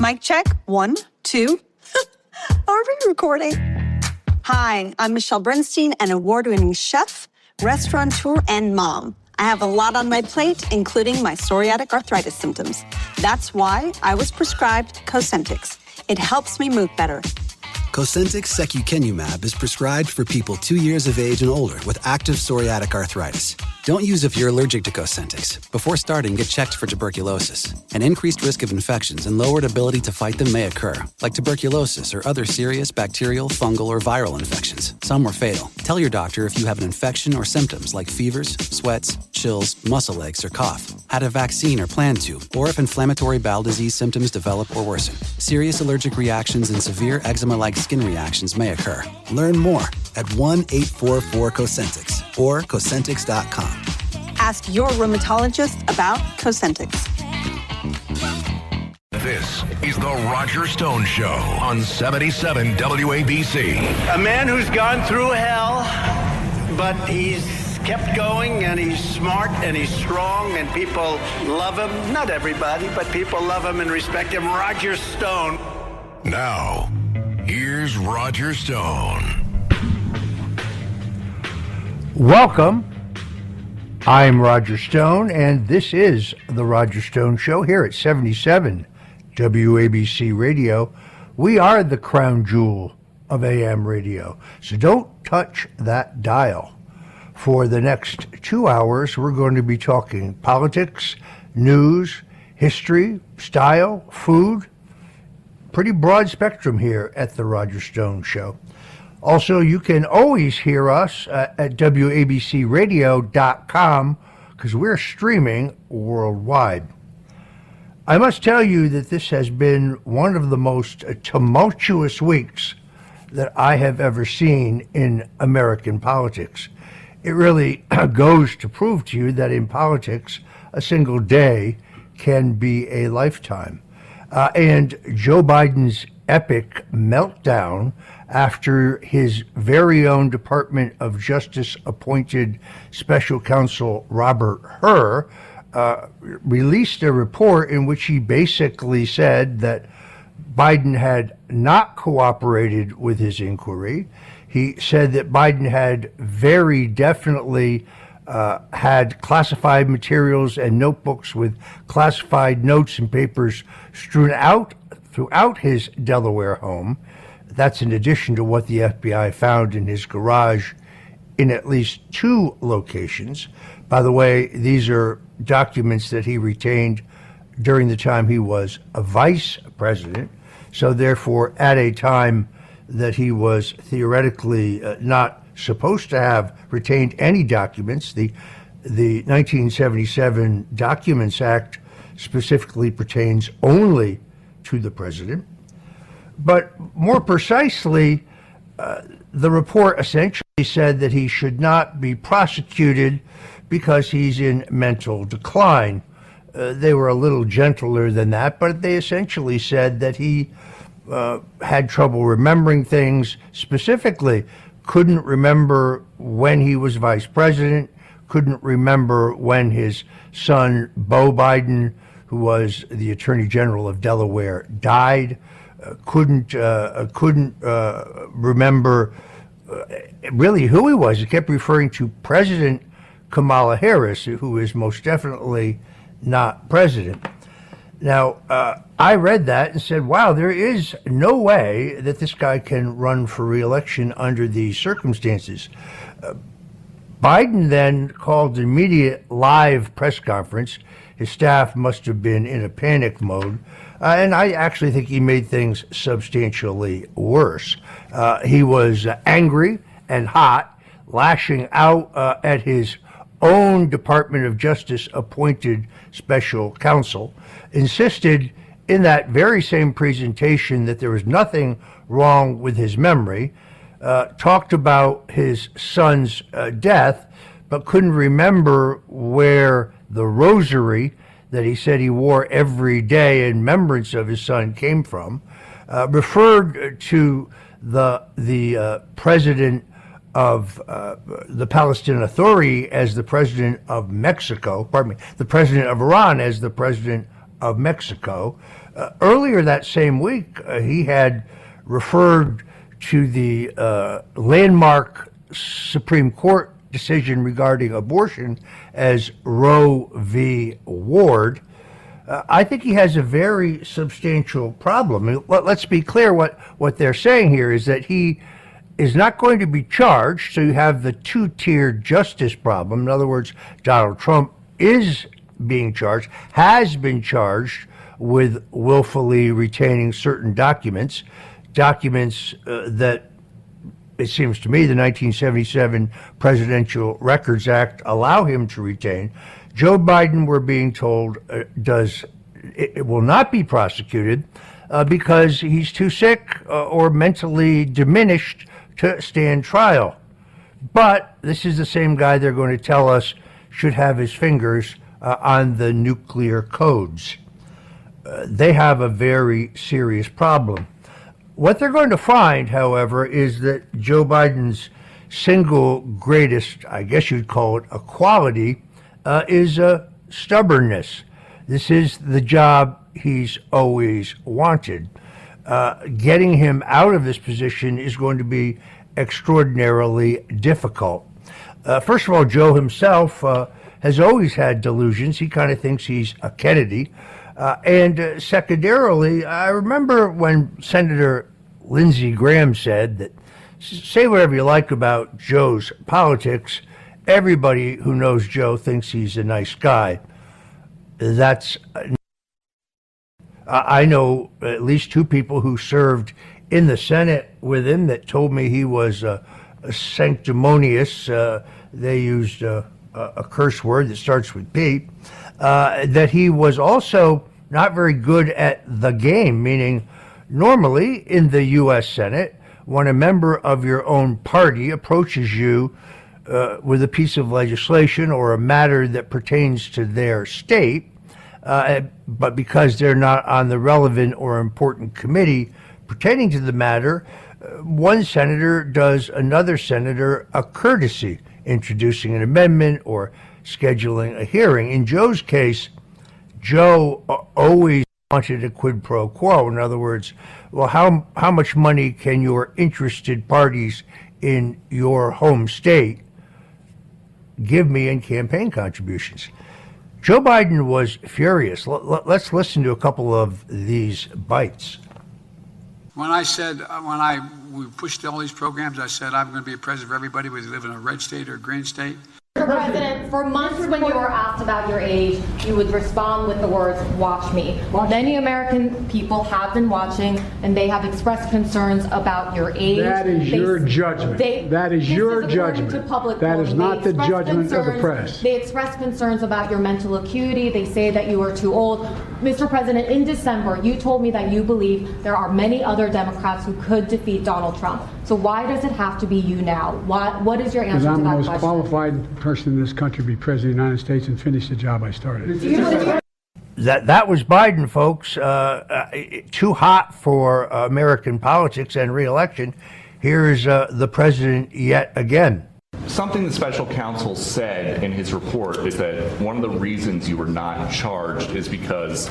Mic check. 1, 2. Are we recording? Hi, I'm Michelle Bernstein, an award-winning chef, restaurateur, and mom. I have a lot on my plate, including my psoriatic arthritis symptoms. That's why I was prescribed Cosentyx. It helps me move better. Cosentyx secukinumab is prescribed for people 2 years of age and older with active psoriatic arthritis. Don't use if you're allergic to Cosentyx. Before starting, get checked for tuberculosis. An increased risk of infections and lowered ability to fight them may occur, like tuberculosis or other serious bacterial, fungal, or viral infections. Some were fatal. Tell your doctor if you have an infection or symptoms like fevers, sweats, chills, muscle aches, or cough, had a vaccine or plan to, or if inflammatory bowel disease symptoms develop or worsen. Serious allergic reactions and severe eczema-like skin reactions may occur. Learn more at 1-844-COSENTYX or Cosentyx.com. Ask your rheumatologist about Cosentyx. This is the Roger Stone Show on 77 WABC. A man who's gone through hell, but he's kept going, and he's smart, and he's strong, and people love him. Not everybody, but people love him and respect him. Roger Stone. Now, here's Roger Stone. Welcome. I'm Roger Stone, and this is the Roger Stone Show here at 77 WABC Radio. We are the crown jewel of AM radio, so don't touch that dial. For the next 2 hours, we're going to be talking politics, news, history, style, food. Pretty broad spectrum here at the Roger Stone Show. Also, you can always hear us at WABCRadio.com because we're streaming worldwide. I must tell you that this has been one of the most tumultuous weeks that I have ever seen in American politics. It really goes to prove to you that in politics, a single day can be a lifetime. And Joe Biden's epic meltdown after his very own Department of Justice appointed special counsel Robert Hur released a report in which he basically said that Biden had not cooperated with his inquiry. He said that Biden had very definitely had classified materials and notebooks with classified notes and papers strewn out throughout his Delaware home. That's in addition to what the FBI found in his garage in at least 2 locations. By the way, these are documents that he retained during the time he was a vice president. So therefore, at a time that he was theoretically not supposed to have retained any documents, the 1977 Documents Act specifically pertains only to the president. But more precisely, the report essentially said that he should not be prosecuted because he's in mental decline. They were a little gentler than that, but they essentially said that he had trouble remembering things, specifically couldn't remember when he was vice president, couldn't remember when his son, Beau Biden, who was the Attorney General of Delaware, died, couldn't remember really who he was. He kept referring to President Kamala Harris, who is most definitely not president. Now, I read that and said, wow, there is no way that this guy can run for re-election under these circumstances. Biden then called an immediate live press conference. His staff must have been in a panic mode. And I actually think he made things substantially worse. He was angry and hot, lashing out at his own Department of Justice appointed special counsel, insisted in that very same presentation that there was nothing wrong with his memory, talked about his son's death, but couldn't remember where the rosary that he said he wore every day in remembrance of his son came from, referred to the president of the Palestinian Authority as the president of Mexico, the president of Iran as the president of Mexico, Earlier that same week, he had referred to the landmark Supreme Court decision regarding abortion as Roe v. Ward. I think he has a very substantial problem. I mean, let's be clear, what they're saying here is that he is not going to be charged, so you have the two-tiered justice problem. In other words, Donald Trump is being charged, has been charged with willfully retaining certain documents that, it seems to me, the 1977 Presidential Records Act allow him to retain. Joe Biden, we're being told, it will not be prosecuted because he's too sick or mentally diminished to stand trial. But this is the same guy they're going to tell us should have his fingers on the nuclear codes. They have a very serious problem. What they're going to find, however, is that Joe Biden's single greatest, I guess you'd call it, a quality, is stubbornness. This is the job he's always wanted. Getting him out of this position is going to be extraordinarily difficult. First of all, Joe himself has always had delusions. He kind of thinks he's a Kennedy. And secondarily, I remember when Senator Lindsey Graham said that, say whatever you like about Joe's politics, everybody who knows Joe thinks he's a nice guy. That's I know at least two people who served in the Senate with him that told me he was sanctimonious. They used a curse word that starts with P. That he was also not very good at the game, meaning normally in the U.S. Senate, when a member of your own party approaches you with a piece of legislation or a matter that pertains to their state, but because they're not on the relevant or important committee pertaining to the matter, one senator does another senator a courtesy, introducing an amendment or scheduling a hearing. In Joe's case, Joe always wanted a quid pro quo. In other words, well, how much money can your interested parties in your home state give me in campaign contributions? Joe Biden was furious. Let's listen to a couple of these bites. When we pushed all these programs, I said I'm going to be a president for everybody, whether you live in a red state or a green state. Mr. President, for months when you were asked about your age, you would respond with the words, "Watch me." Many American people have been watching, and they have expressed concerns about your age. That is your judgment. That is your judgment. That is not the judgment of the press. They expressed concerns about your mental acuity. They say that you are too old. Mr. President, in December, you told me that you believe there are many other Democrats who could defeat Donald Trump. So why does it have to be you now? What is your answer to that question? Because I'm the most qualified person in this country to be president of the United States and finish the job I started. That was Biden, folks. Too hot for American politics and re-election. Here's the president yet again. Something the special counsel said in his report is that one of the reasons you were not charged is because,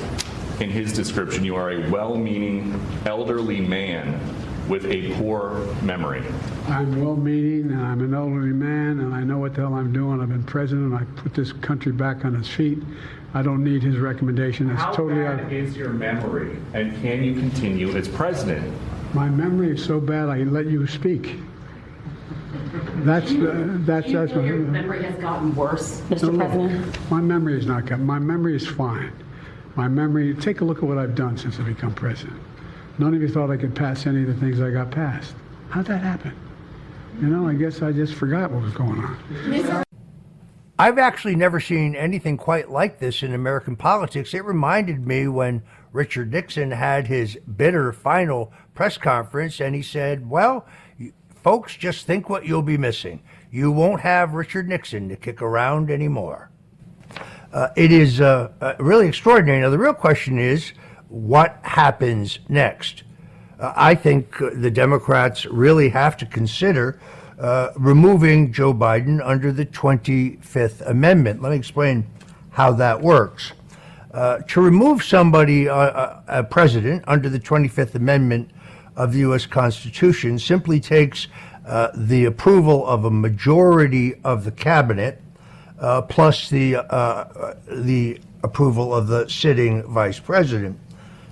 in his description, you are a well-meaning elderly man with a poor memory. I'm well-meaning, and I'm an elderly man, and I know what the hell I'm doing. I've been president. I put this country back on its feet. I don't need his recommendation. It's How totally bad is your memory, and can you continue as president? My memory is so bad I let you speak. That's your memory has gotten worse, Mr. President? My memory is not good. My memory is fine. My memory, take a look at what I've done since I become president. None of you thought I could pass any of the things I got passed. How'd that happen? You know, I guess I just forgot what was going on. I've actually never seen anything quite like this in American politics. It reminded me when Richard Nixon had his bitter final press conference and he said, well, folks, just think what you'll be missing. You won't have Richard Nixon to kick around anymore. It is really extraordinary. Now, the real question is, what happens next? I think the Democrats really have to consider removing Joe Biden under the 25th Amendment. Let me explain how that works. To remove somebody, a president, under the 25th Amendment of the U.S. Constitution simply takes the approval of a majority of the cabinet plus the approval of the sitting vice president.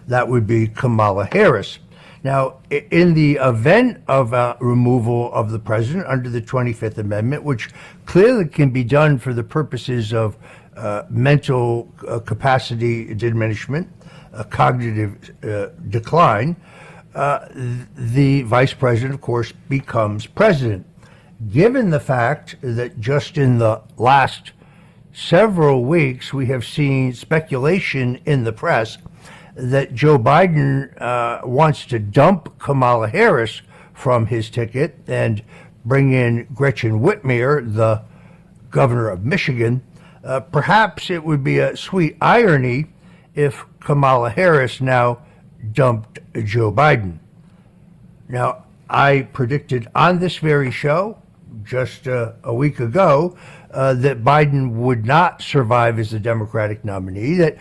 That would be Kamala Harris. Now, in the event of removal of the president under the 25th Amendment, which clearly can be done for the purposes of mental capacity diminishment, cognitive decline, the vice president, of course, becomes president. Given the fact that just in the last several weeks we have seen speculation in the press that Joe Biden wants to dump Kamala Harris from his ticket and bring in Gretchen Whitmer, the governor of Michigan, perhaps it would be a sweet irony if Kamala Harris now dumped Joe Biden. Now, I predicted on this very show just a week ago that Biden would not survive as the Democratic nominee, that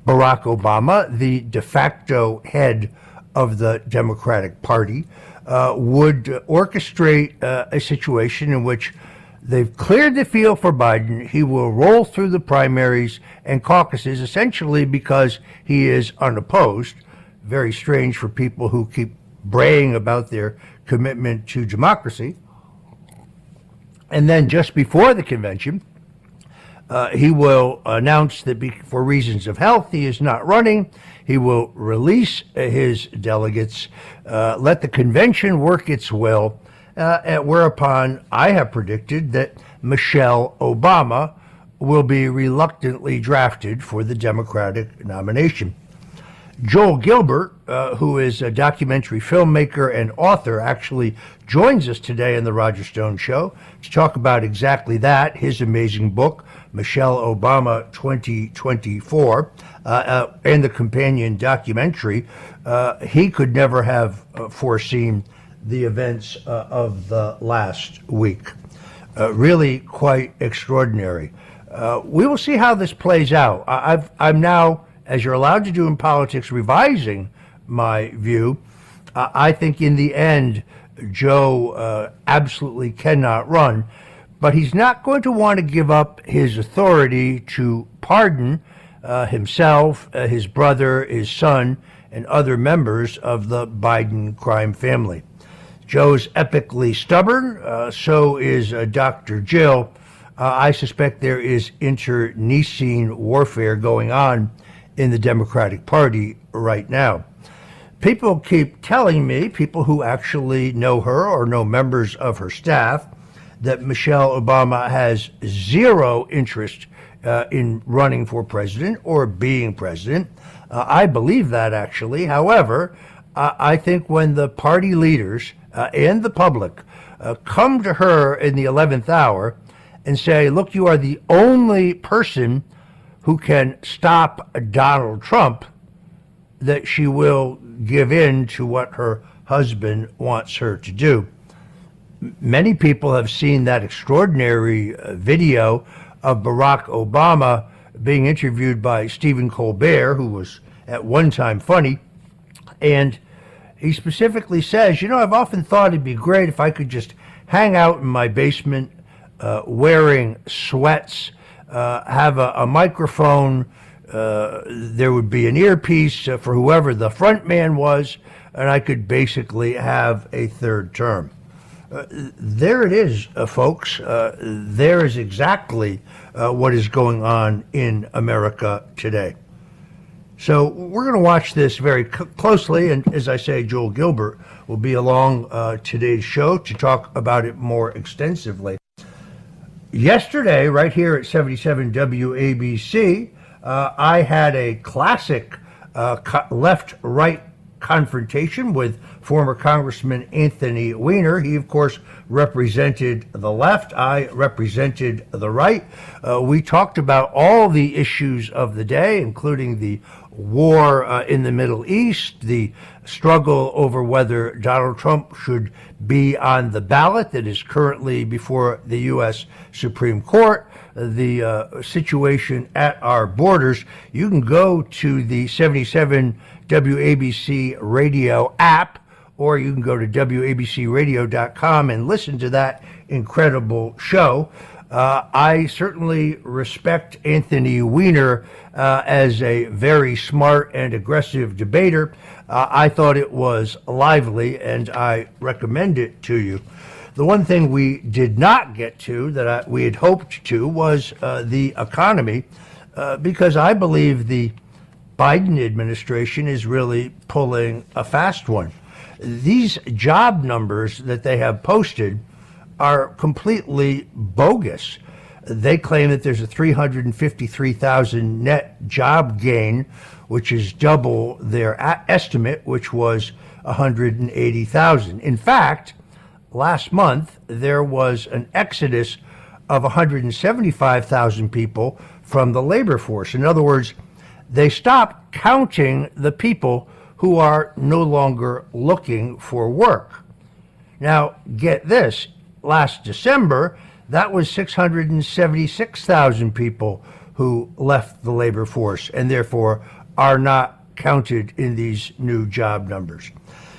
Barack Obama, the de facto head of the Democratic Party, would orchestrate a situation in which they've cleared the field for Biden. He will roll through the primaries and caucuses essentially because he is unopposed. Very strange for people who keep braying about their commitment to democracy. And then just before the convention, he will announce that for reasons of health, he is not running. He will release his delegates, let the convention work its will, whereupon I have predicted that Michelle Obama will be reluctantly drafted for the Democratic nomination. Joel Gilbert, who is a documentary filmmaker and author, actually joins us today in the Roger Stone Show to talk about exactly that, his amazing book, Michelle Obama 2024, and the companion documentary. He could never have foreseen the events of the last week. Really quite extraordinary. We will see how this plays out. I'm now, as you're allowed to do in politics, revising my view. I think in the end, Joe absolutely cannot run, but he's not going to want to give up his authority to pardon himself, his brother, his son, and other members of the Biden crime family. Joe's epically stubborn, so is Dr. Jill. I suspect there is internecine warfare going on in the Democratic Party right now. People keep telling me, people who actually know her or know members of her staff, that Michelle Obama has zero interest in running for president or being president. I believe that, actually. However, I think when the party leaders and the public come to her in the 11th hour and say, look, you are the only person who can stop Donald Trump, that she will give in to what her husband wants her to do. Many people have seen that extraordinary video of Barack Obama being interviewed by Stephen Colbert, who was at one time funny, and he specifically says, you know, I've often thought it'd be great if I could just hang out in my basement wearing sweats, have a microphone, there would be an earpiece for whoever the front man was, and I could basically have a third term. There it is, folks. There is exactly what is going on in America today. So we're going to watch this very closely, and as I say, Joel Gilbert will be along today's show to talk about it more extensively. Yesterday, right here at 77 WABC, I had a classic left-right confrontation with former Congressman Anthony Weiner. He, of course, represented the left. I represented the right. We talked about all the issues of the day, including the war in the Middle East, the struggle over whether Donald Trump should be on the ballot that is currently before the U.S. Supreme Court, the situation at our borders. You can go to the 77 WABC radio app, or you can go to WABCradio.com and listen to that incredible show. I certainly respect Anthony Weiner as a very smart and aggressive debater. I thought it was lively, and I recommend it to you. The one thing we did not get to that we had hoped to was the economy, because I believe the Biden administration is really pulling a fast one. These job numbers that they have posted are completely bogus. They claim that there's a 353,000 net job gain, which is double their estimate, which was 180,000. In fact, last month, there was an exodus of 175,000 people from the labor force. In other words, they stopped counting the people who are no longer looking for work. Now, get this. Last December, that was 676,000 people who left the labor force and therefore are not counted in these new job numbers.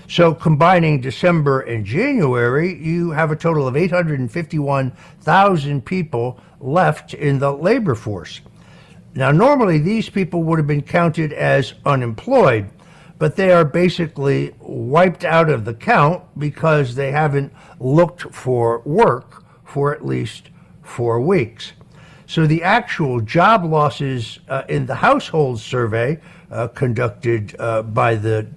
So combining December and January, you have a total of 851,000 people left in the labor force. Now, normally these people would have been counted as unemployed, but they are basically wiped out of the count because they haven't looked for work for at least 4 weeks. So the actual job losses in the household survey conducted by the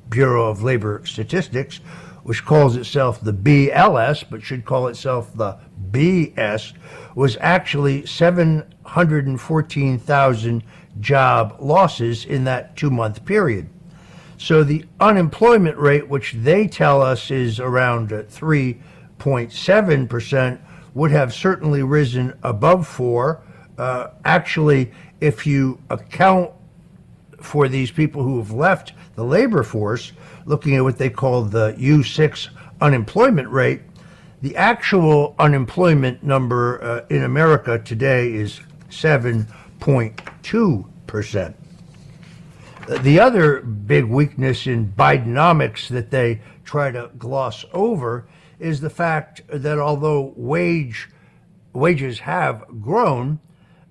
Bureau of Labor Statistics, which calls itself the BLS, but should call itself the BS, was actually 714,000 job losses in that 2-month period. So the unemployment rate, which they tell us is around 3.7%, would have certainly risen above 4. Actually, if you account for these people who have left the labor force, looking at what they call the U6 unemployment rate, the actual unemployment number in America today is 7.2%. The other big weakness in Bidenomics that they try to gloss over is the fact that although wages have grown,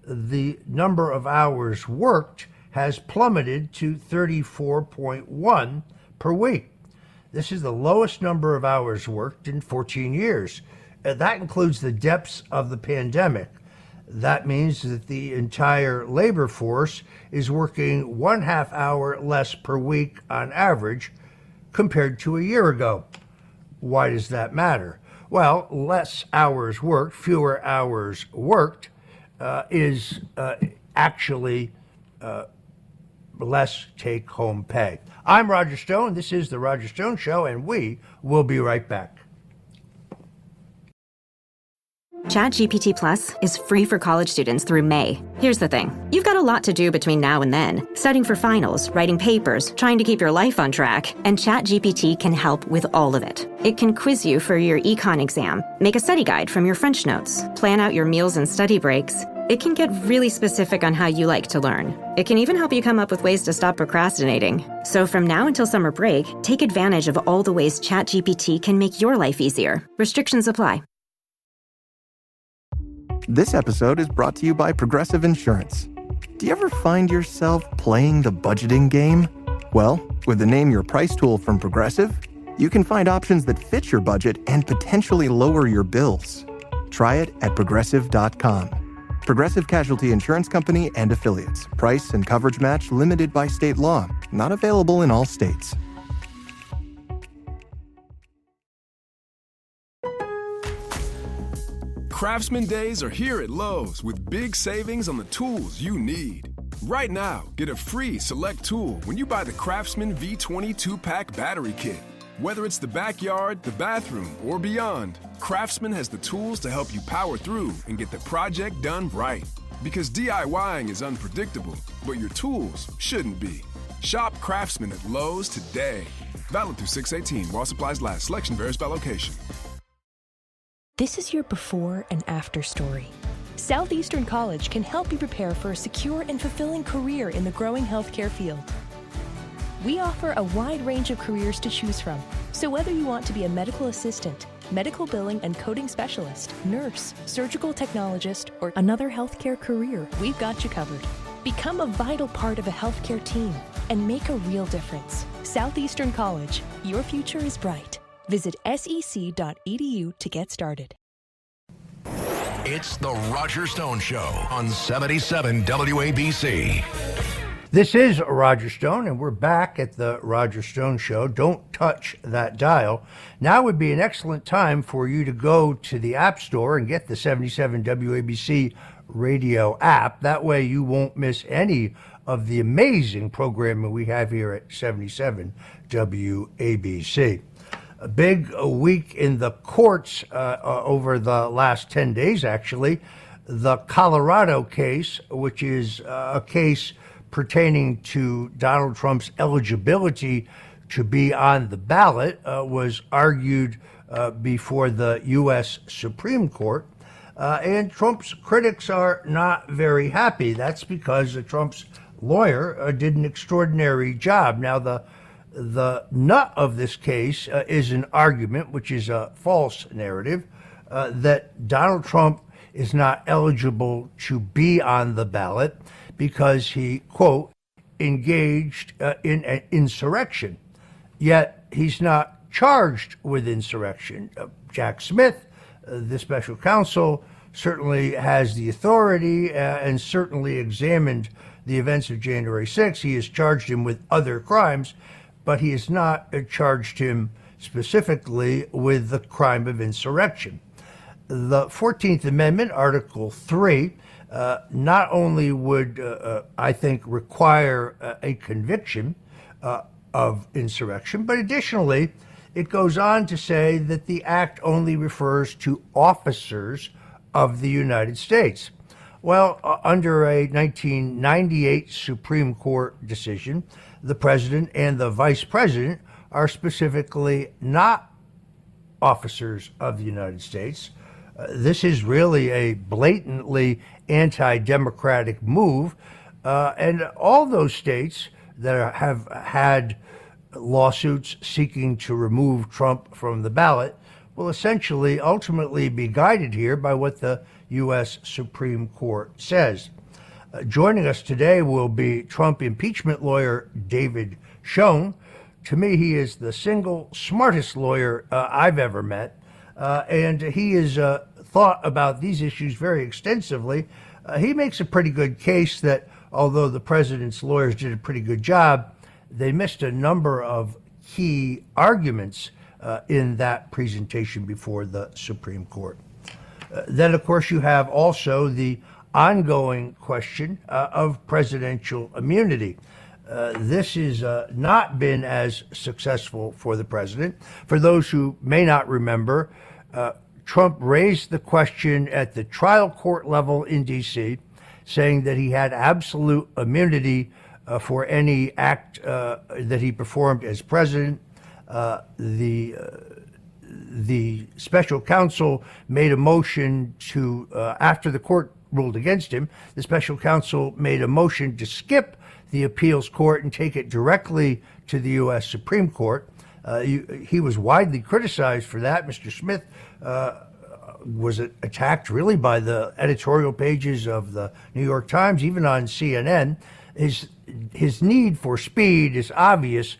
the number of hours worked has plummeted to 34.1 per week. This is the lowest number of hours worked in 14 years. That includes the depths of the pandemic. That means that the entire labor force is working 1/2 hour less per week on average compared to a year ago. Why does that matter? Well, less hours worked, fewer hours worked, is actually less take-home pay. I'm Roger Stone. This is The Roger Stone Show, and we will be right back. ChatGPT Plus is free for college students through May. Here's the thing. You've got a lot to do between now and then. Studying for finals, writing papers, trying to keep your life on track. And ChatGPT can help with all of it. It can quiz you for your econ exam, make a study guide from your French notes, plan out your meals and study breaks. It can get really specific on how you like to learn. It can even help you come up with ways to stop procrastinating. So from now until summer break, take advantage of all the ways ChatGPT can make your life easier. Restrictions apply. This episode is brought to you by Progressive Insurance. Do you ever find yourself playing the budgeting game? Well, with the Name Your Price tool from Progressive, you can find options that fit your budget and potentially lower your bills. Try it at Progressive.com. Progressive Casualty Insurance Company and Affiliates. Price and coverage match limited by state law. Not available in all states. Craftsman Days are here at Lowe's with big savings on the tools you need. Right now, get a free select tool when you buy the Craftsman V20 2-pack battery kit. Whether it's the backyard, the bathroom, or beyond, Craftsman has the tools to help you power through and get the project done right. Because DIYing is unpredictable, but your tools shouldn't be. Shop Craftsman at Lowe's today. Valid through 6/18 while supplies last. Selection varies by location. This is your before and after story. Southeastern College can help you prepare for a secure and fulfilling career in the growing healthcare field. We offer a wide range of careers to choose from. So whether you want to be a medical assistant, medical billing and coding specialist, nurse, surgical technologist, or another healthcare career, we've got you covered. Become a vital part of a healthcare team and make a real difference. Southeastern College, your future is bright. Visit sec.edu to get started. It's the Roger Stone Show on 77 WABC. This is Roger Stone, and we're back at the Roger Stone Show. Don't touch that dial. Now would be an excellent time for you to go to the App Store and get the 77 WABC radio app. That way you won't miss any of the amazing programming we have here at 77 WABC. A big week in the courts over the last 10 days, actually. The Colorado case, which is a case pertaining to Donald Trump's eligibility to be on the ballot, was argued before the U.S. Supreme Court. And Trump's critics are not very happy. That's because Trump's lawyer did an extraordinary job. Now, the nut of this case is an argument, which is a false narrative, that Donald Trump is not eligible to be on the ballot because he, quote, engaged in an insurrection. Yet he's not charged with insurrection. Jack Smith, the special counsel, certainly has the authority and certainly examined the events of January 6th. He has charged him with other crimes, but he has not charged him specifically with the crime of insurrection. The 14th Amendment, Article 3, not only would, I think, require a conviction of insurrection, but additionally, it goes on to say that the act only refers to officers of the United States. Well, under a 1998 Supreme Court decision, the president and the vice president are specifically not officers of the United States. This is really a blatantly anti-democratic move, and all those states that have had lawsuits seeking to remove Trump from the ballot will essentially ultimately be guided here by what the U.S. Supreme Court says. Joining us today will be Trump impeachment lawyer David Schoen. To me, he is the single smartest lawyer I've ever met, and he has thought about these issues very extensively. He makes a pretty good case that although the president's lawyers did a pretty good job, they missed a number of key arguments in that presentation before the Supreme Court. Then, of course, you have also the ongoing question of presidential immunity. This has not been as successful for the president. For those who may not remember, Trump raised the question at the trial court level in D.C., saying that he had absolute immunity for any act that he performed as president. The special counsel made a motion to, after the court ruled against him, the special counsel made a motion to skip the appeals court and take it directly to the U.S. Supreme Court. He was widely criticized for that. Mr. Smith was attacked really by the editorial pages of the New York Times, even on CNN. His need for speed is obvious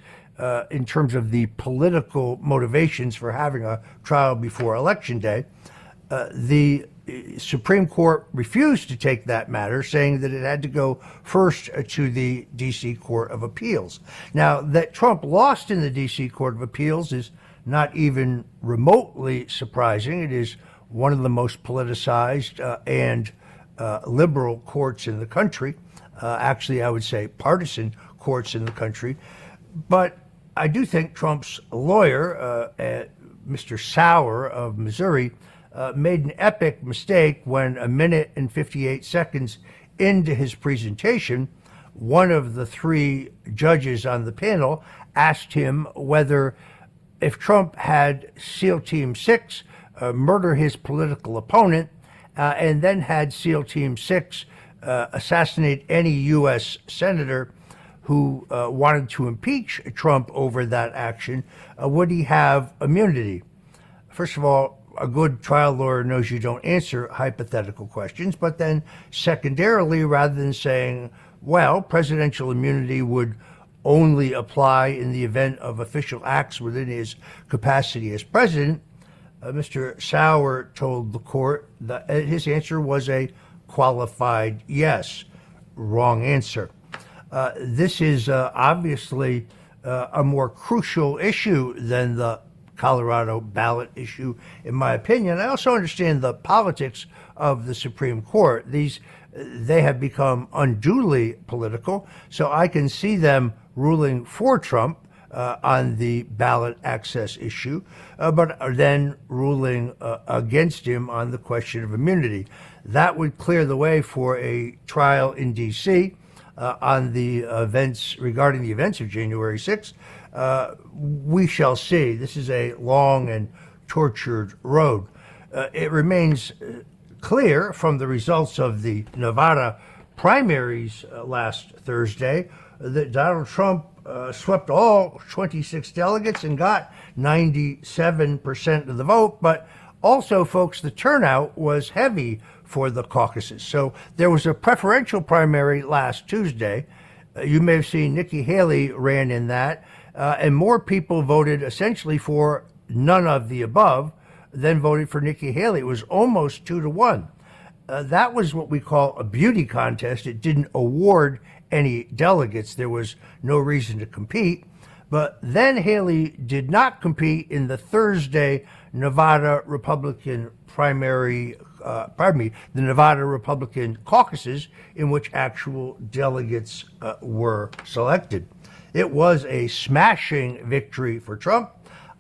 in terms of the political motivations for having a trial before Election Day. The Supreme Court refused to take that matter, saying that it had to go first to the D.C. Court of Appeals. Now, that Trump lost in the D.C. Court of Appeals is not even remotely surprising. It is one of the most politicized and liberal courts in the country. Actually, I would say partisan courts in the country. But I do think Trump's lawyer, Mr. Sauer of Missouri, made an epic mistake when a minute and 58 seconds into his presentation, one of the three judges on the panel asked him whether if Trump had SEAL Team 6 murder his political opponent and then had SEAL Team 6 assassinate any U.S. senator who wanted to impeach Trump over that action, would he have immunity? First of all, a good trial lawyer knows you don't answer hypothetical questions, but then secondarily, rather than saying, well, presidential immunity would only apply in the event of official acts within his capacity as president, Mr. Sauer told the court that his answer was a qualified yes. Wrong answer. This is obviously a more crucial issue than the Colorado ballot issue, in my opinion. I also understand the politics of the Supreme Court. They have become unduly political, so I can see them ruling for Trump on the ballot access issue, but then ruling against him on the question of immunity. That would clear the way for a trial in D.C. On the events, regarding the events of January 6th. We shall see. This is a long and tortured road. It remains clear from the results of the Nevada primaries last Thursday that Donald Trump swept all 26 delegates and got 97% of the vote, but also, folks, the turnout was heavy for the caucuses. So there was a preferential primary last Tuesday. You may have seen Nikki Haley ran in that, and more people voted essentially for none of the above than voted for Nikki Haley. It was almost 2-1. That was what we call a beauty contest. It didn't award any delegates. There was no reason to compete. But then Haley did not compete in the Thursday Nevada Republican primary, the Nevada Republican caucuses, in which actual delegates were selected. It was a smashing victory for Trump.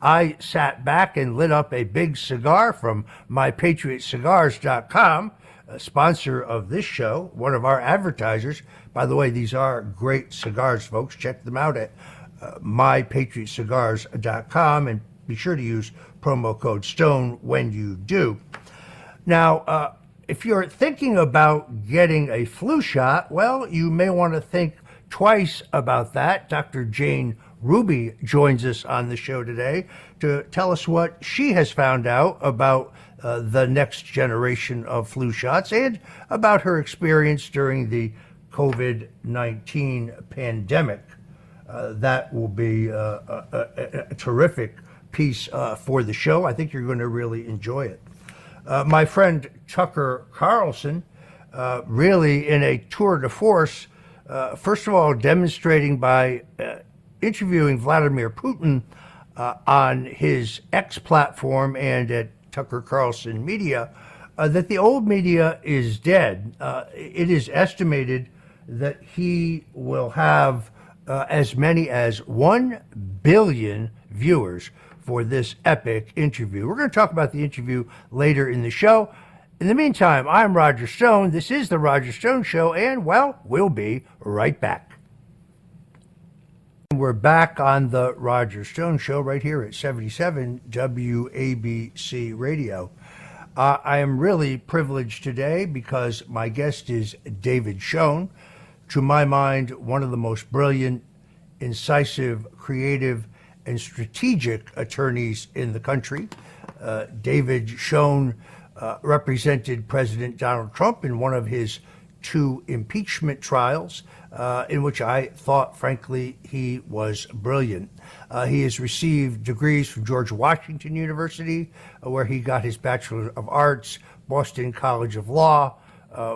I sat back and lit up a big cigar from MyPatriotCigars.com, a sponsor of this show, one of our advertisers. By the way, these are great cigars, folks. Check them out at MyPatriotCigars.com, and be sure to use promo code STONE when you do. Now, if you're thinking about getting a flu shot, well, you may want to think twice about that. Dr. Jane Ruby joins us on the show today to tell us what she has found out about the next generation of flu shots and about her experience during the COVID-19 pandemic. That will be a terrific piece for the show. I think you're going to really enjoy it. My friend Tucker Carlson, really in a tour de force, first of all, demonstrating by interviewing Vladimir Putin on his X platform and at Tucker Carlson Media, that the old media is dead. It is estimated that he will have as many as 1 billion viewers for this epic interview. We're going to talk about the interview later in the show. In the meantime, I'm Roger Stone. This is The Roger Stone Show, and, well, we'll be right back. We're back on The Roger Stone Show right here at 77 WABC Radio. I am really privileged today because my guest is David Schoen. To my mind, one of the most brilliant, incisive, creative, and strategic attorneys in the country. David Schoen represented President Donald Trump in one of his 2 impeachment trials, in which I thought, frankly, he was brilliant. He has received degrees from George Washington University, where he got his Bachelor of Arts, Boston College of Law,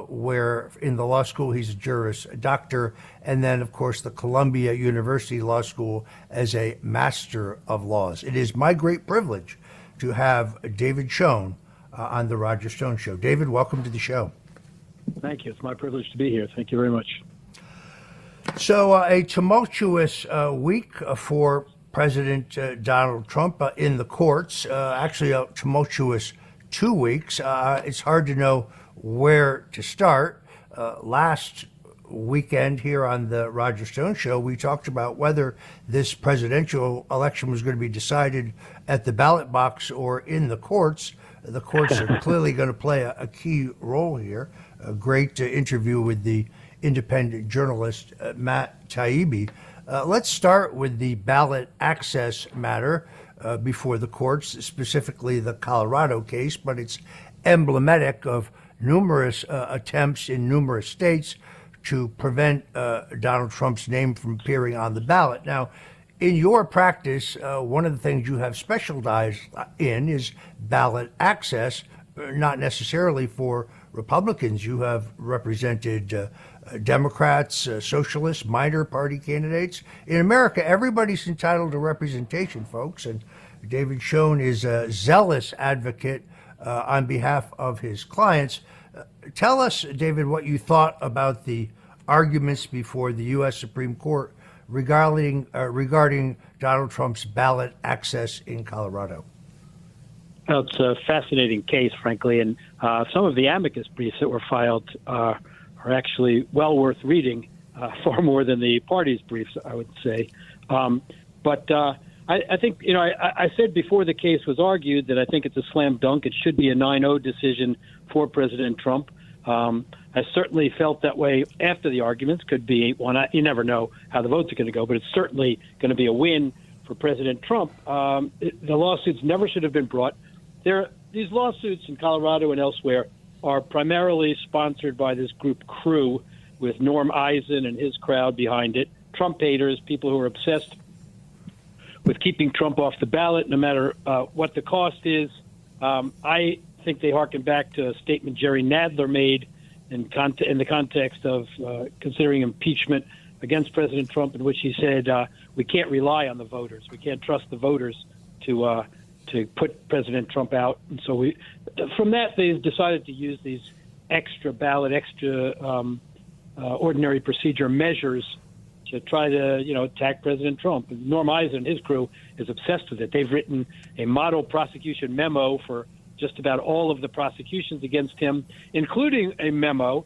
where in the law school he's a Juris Doctor, and then, of course, the Columbia University Law School as a Master of Laws. It is my great privilege to have David Schoen on The Roger Stone Show. David, welcome to the show. Thank you. It's my privilege to be here. Thank you very much. So a tumultuous week for President Donald Trump in the courts, actually a tumultuous 2 weeks. It's hard to know where to start. Last weekend here on the Roger Stone Show, we talked about whether this presidential election was going to be decided at the ballot box or in the courts. The courts are clearly going to play a key role here. A great interview with the independent journalist Matt Taibbi. Let's start with the ballot access matter before the courts, specifically the Colorado case, but it's emblematic of numerous attempts in numerous states to prevent Donald Trump's name from appearing on the ballot. Now, in your practice, one of the things you have specialized in is ballot access, not necessarily for Republicans. You have represented Democrats, socialists, minor party candidates. In America, everybody's entitled to representation, folks, and David Schoen is a zealous advocate on behalf of his clients. Tell us, David, what you thought about the arguments before the U.S. Supreme Court regarding Donald Trump's ballot access in Colorado. Well, it's a fascinating case, frankly, and some of the amicus briefs that were filed are actually well worth reading, far more than the parties' briefs, I would say. But I think, I said before the case was argued that I think it's a slam dunk. It should be a 9-0 decision for President Trump. I certainly felt that way after the arguments. Could be one. You never know how the votes are going to go, but it's certainly going to be a win for President Trump. The lawsuits never should have been brought. These lawsuits in Colorado and elsewhere are primarily sponsored by this group Crew, with Norm Eisen and his crowd behind it. Trump haters, people who are obsessed with keeping Trump off the ballot, no matter what the cost is. I think they harken back to a statement Jerry Nadler made in the context of considering impeachment against President Trump, in which he said, we can't rely on the voters. We can't trust the voters to put President Trump out. And so from that, they decided to use these extra ballot, ordinary procedure measures to try to, attack President Trump. And Norm Eisen and his crew is obsessed with it. They've written a model prosecution memo for just about all of the prosecutions against him, including a memo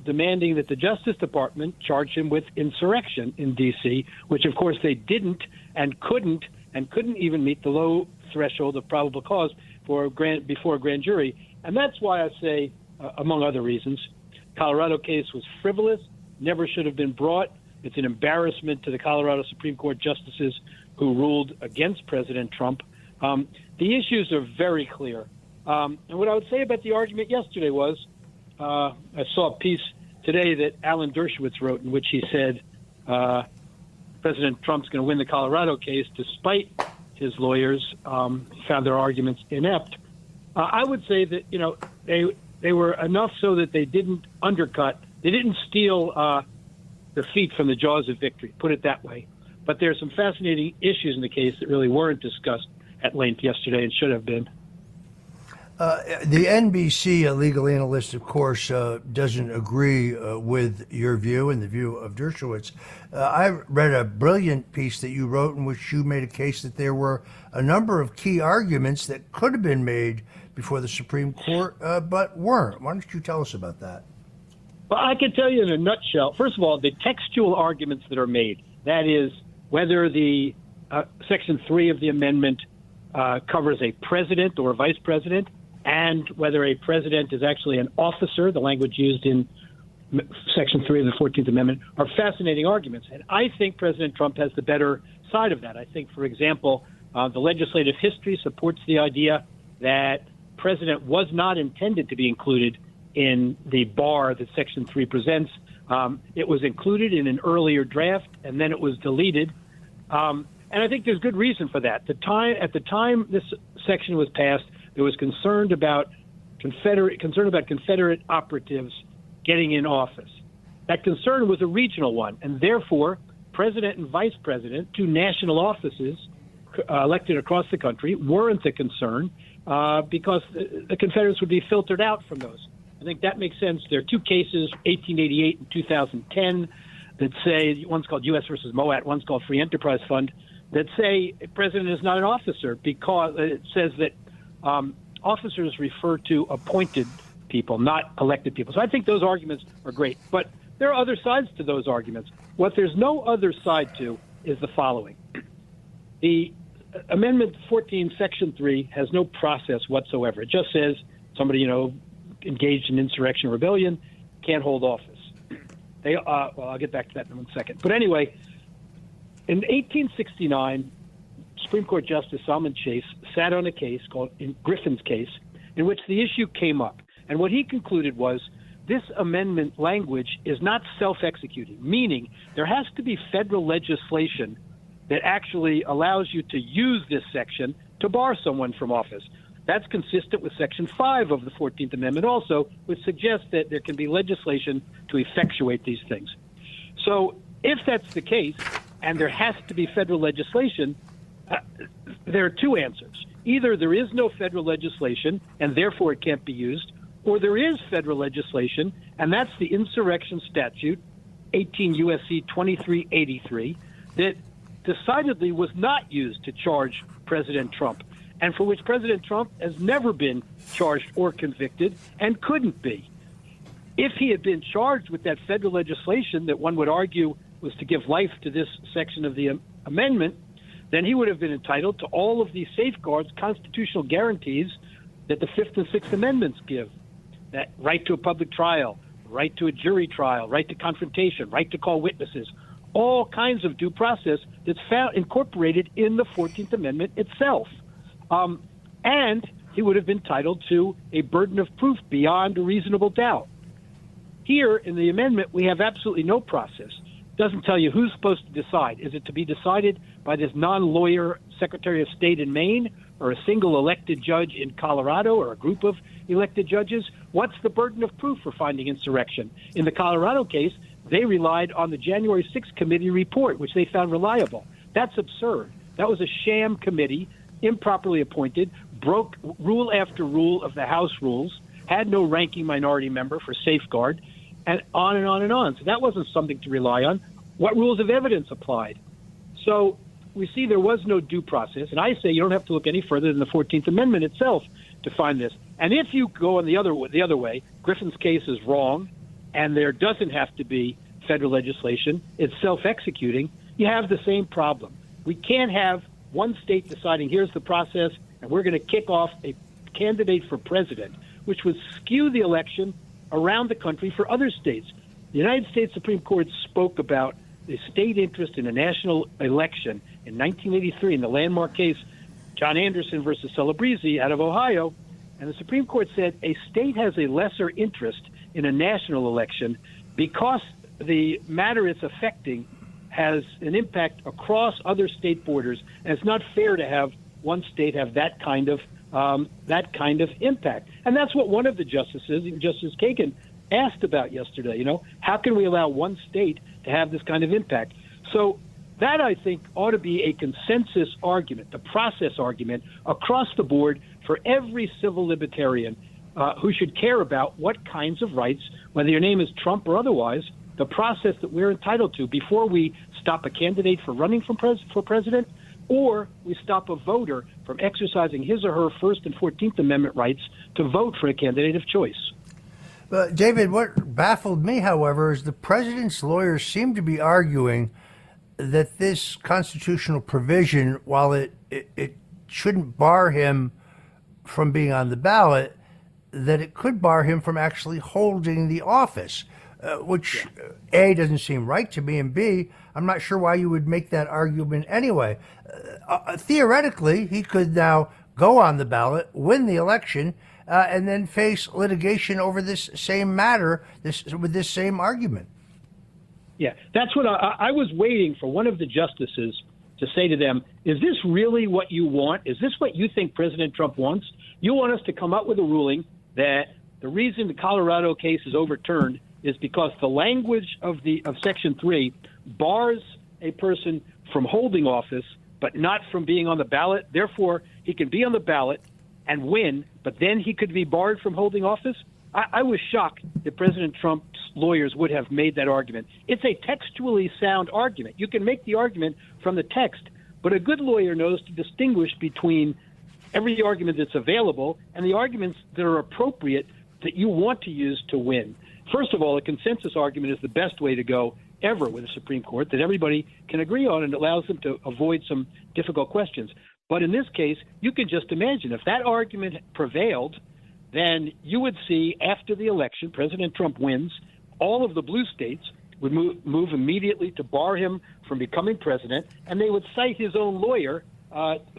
demanding that the Justice Department charge him with insurrection in D.C., which, of course, they didn't and couldn't even meet the low threshold of probable cause before a grand jury. And that's why I say, among other reasons, Colorado case was frivolous, never should have been brought. It's an embarrassment to the Colorado Supreme Court justices who ruled against President Trump. The issues are very clear. And what I would say about the argument yesterday was, I saw a piece today that Alan Dershowitz wrote in which he said President Trump's going to win the Colorado case despite his lawyers found their arguments inept. I would say that, they were enough so that they didn't undercut, they didn't steal defeat from the jaws of victory, put it that way. But there are some fascinating issues in the case that really weren't discussed at length yesterday and should have been. The NBC legal analyst, of course, doesn't agree with your view and the view of Dershowitz. I read a brilliant piece that you wrote in which you made a case that there were a number of key arguments that could have been made before the Supreme Court, but weren't. Why don't you tell us about that? Well, I can tell you in a nutshell. First of all, the textual arguments that are made, that is, whether the Section 3 of the amendment covers a president or a vice president, and whether a president is actually an officer, the language used in Section 3 of the 14th Amendment, are fascinating arguments. And I think President Trump has the better side of that. I think, for example, the legislative history supports the idea that president was not intended to be included in the bar that Section 3 presents. It was included in an earlier draft, and then it was deleted. And I think there's good reason for that. At the time this section was passed, there was concern about Confederate operatives getting in office. That concern was a regional one, and therefore, president and vice president, two national offices elected across the country, weren't a concern because the Confederates would be filtered out from those. I think that makes sense. There are two cases, 1888 and 2010, that say, one's called U.S. versus Moat, one's called Free Enterprise Fund, that say a president is not an officer because it says that officers refer to appointed people, not elected people. So I think those arguments are great. But there are other sides to those arguments. What there's no other side to is the following. The Amendment 14, Section 3 has no process whatsoever. It just says somebody, engaged in insurrection or rebellion can't hold office. I'll get back to that in 1 second. But anyway, in 1869, Supreme Court Justice Solomon Chase sat on a case called Griffin's case, in which the issue came up. And what he concluded was this amendment language is not self-executing, meaning there has to be federal legislation that actually allows you to use this section to bar someone from office. That's consistent with Section 5 of the 14th Amendment also, which suggests that there can be legislation to effectuate these things. So if that's the case, and there has to be federal legislation, there are two answers. Either there is no federal legislation, and therefore it can't be used, or there is federal legislation, and that's the insurrection statute, 18 U.S.C. 2383, that decidedly was not used to charge President Trump, and for which President Trump has never been charged or convicted and couldn't be. If he had been charged with that federal legislation that one would argue was to give life to this section of the amendment, then he would have been entitled to all of these safeguards, constitutional guarantees that the Fifth and Sixth Amendments give. That right to a public trial, right to a jury trial, right to confrontation, right to call witnesses, all kinds of due process that's incorporated in the 14th Amendment itself. And he would have been entitled to a burden of proof beyond a reasonable doubt. Here in the amendment, we have absolutely no process. It doesn't tell you who's supposed to decide. Is it to be decided by this non-lawyer Secretary of State in Maine, or a single elected judge in Colorado, or a group of elected judges? What's the burden of proof for finding insurrection? In the Colorado case, they relied on the January 6th committee report, which they found reliable. That's absurd. That was a sham committee, improperly appointed, broke rule after rule of the House rules, had no ranking minority member for safeguard, and on and on and on. So that wasn't something to rely on. What rules of evidence applied? So we see there was no due process, and I say you don't have to look any further than the 14th Amendment itself to find this. And if you go on the other way, Griffin's case is wrong, and there doesn't have to be federal legislation, it's self-executing, you have the same problem. We can't have one state deciding here's the process, and we're going to kick off a candidate for president, which would skew the election around the country for other states. The United States Supreme Court spoke about the state interest in a national election in 1983 in the landmark case John Anderson versus Celebrezzi out of Ohio, and the Supreme Court said a state has a lesser interest in a national election because the matter it's affecting has an impact across other state borders, and it's not fair to have one state have that kind of impact. And that's what one of the justices, Justice Kagan, asked about yesterday. How can we allow one state to have this kind of impact? So that, I think, ought to be a consensus argument, the process argument across the board for every civil libertarian who should care about what kinds of rights, whether your name is Trump or otherwise, the process that we're entitled to before we stop a candidate from running for president, or we stop a voter from exercising his or her First and 14th Amendment rights to vote for a candidate of choice. David, what baffled me, however, is the president's lawyers seem to be arguing that this constitutional provision, while it shouldn't bar him from being on the ballot, that it could bar him from actually holding the office, which A, doesn't seem right to me, and B, I'm not sure why you would make that argument anyway. Theoretically, he could now go on the ballot, win the election, and then face litigation over this same matter with this same argument. Yeah, that's what I was waiting for one of the justices to say to them, is this really what you want? Is this what you think President Trump wants? You want us to come up with a ruling that the reason the Colorado case is overturned is because the language of Section 3 bars a person from holding office, but not from being on the ballot. Therefore, he can be on the ballot and win, but then he could be barred from holding office. I was shocked that President Trump's lawyers would have made that argument. It's a textually sound argument. You can make the argument from the text, but a good lawyer knows to distinguish between every argument that's available and the arguments that are appropriate that you want to use to win. First of all, a consensus argument is the best way to go ever with the Supreme Court that everybody can agree on and allows them to avoid some difficult questions. But in this case, you can just imagine if that argument prevailed, then you would see after the election, President Trump wins, all of the blue states would move immediately to bar him from becoming president, and they would cite his own lawyer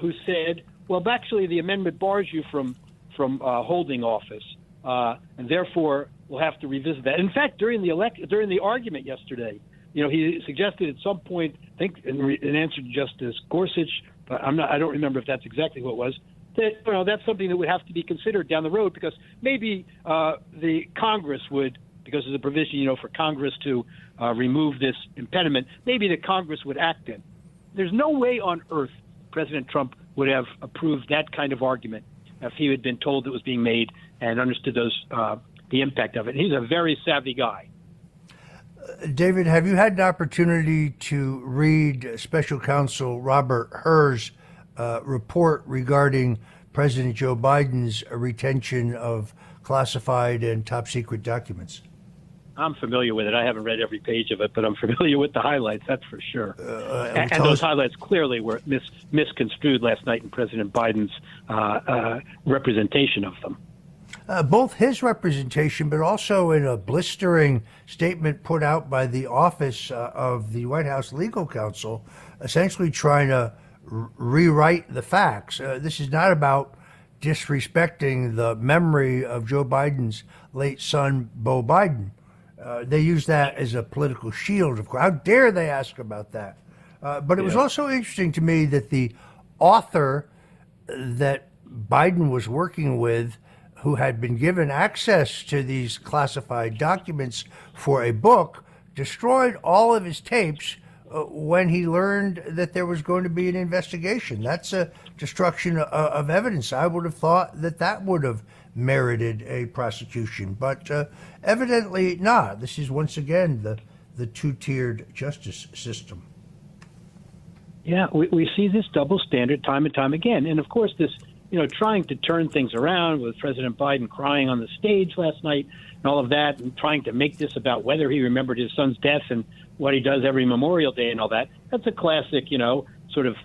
who said, well, actually, the amendment bars you from holding office, and therefore we'll have to revisit that. In fact, during the argument yesterday, he suggested at some point, I think in answer to Justice Gorsuch, but I don't remember if that's exactly what it was, that that's something that would have to be considered down the road because maybe the Congress would, because there's a provision, for Congress to remove this impediment, maybe the Congress would act in. There's no way on earth President Trump would have approved that kind of argument if he had been told it was being made and understood the impact of it. He's a very savvy guy. David, have you had the opportunity to read Special Counsel Robert Hur's report regarding President Joe Biden's retention of classified and top secret documents? I'm familiar with it. I haven't read every page of it, but I'm familiar with the highlights, that's for sure. And those highlights clearly were misconstrued last night in President Biden's representation of them. Both his representation, but also in a blistering statement put out by the office of the White House legal counsel, essentially trying to rewrite the facts. This is not about disrespecting the memory of Joe Biden's late son, Beau Biden. They use that as a political shield, of course. How dare they ask about that? But it was also interesting to me that the author that Biden was working with, who had been given access to these classified documents for a book, destroyed all of his tapes when he learned that there was going to be an investigation. That's a destruction of evidence. I would have thought that would have merited a prosecution, but evidently not. This is once again the two-tiered justice system. Yeah, we see this double standard time and time again. And of course, this, trying to turn things around with President Biden crying on the stage last night and all of that, and trying to make this about whether he remembered his son's death and what he does every Memorial Day and all that. That's a classic, sort of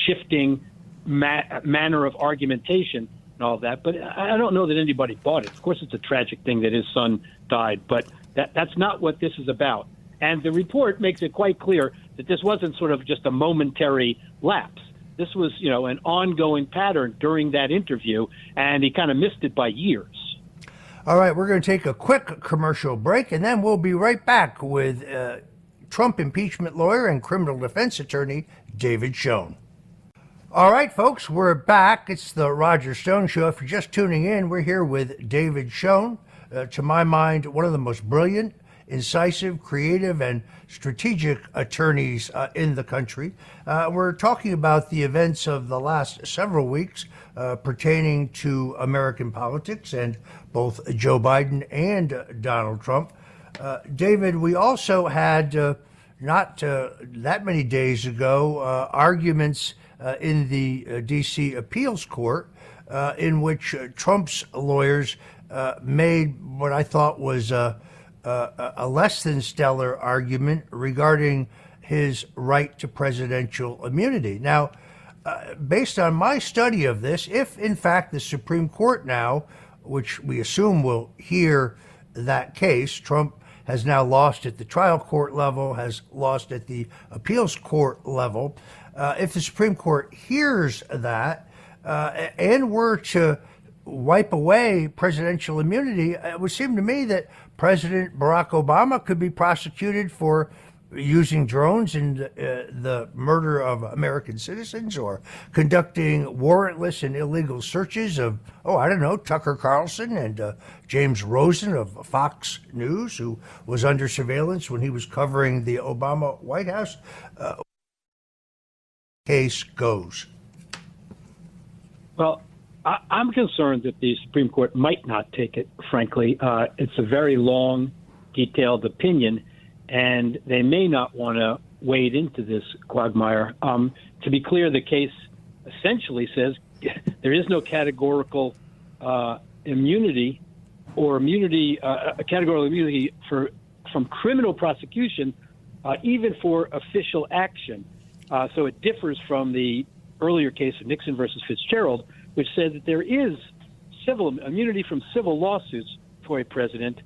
shifting manner of argumentation and all of that. But I don't know that anybody bought it. Of course, it's a tragic thing that his son died, but that's not what this is about. And the report makes it quite clear that this wasn't sort of just a momentary lapse. This was, an ongoing pattern during that interview, and he kind of missed it by years. All right, we're going to take a quick commercial break, and then we'll be right back with Trump impeachment lawyer and criminal defense attorney David Schoen. All right, folks, we're back. It's the Roger Stone Show. If you're just tuning in, we're here with David Schoen. To my mind, one of the most brilliant, incisive, creative, and strategic attorneys in the country. We're talking about the events of the last several weeks pertaining to American politics and both Joe Biden and Donald Trump. David, we also had not that many days ago arguments in the D.C. Appeals Court in which Trump's lawyers made what I thought was a less than stellar argument regarding his right to presidential immunity. Now, based on my study of this, if in fact the Supreme Court now, which we assume will hear that case, Trump has now lost at the trial court level, has lost at the appeals court level. If the Supreme Court hears that and were to wipe away presidential immunity, it would seem to me that President Barack Obama could be prosecuted for using drones in the murder of American citizens or conducting warrantless and illegal searches of, Tucker Carlson and James Rosen of Fox News, who was under surveillance when he was covering the Obama White House. Case goes. Well, I'm concerned that the Supreme Court might not take it, frankly. It's a very long, detailed opinion, and they may not want to wade into this quagmire. To be clear, the case essentially says There is no categorical immunity or a categorical immunity from criminal prosecution, even for official action. So it differs from the earlier case of Nixon versus Fitzgerald, which said that there is civil immunity from civil lawsuits for a president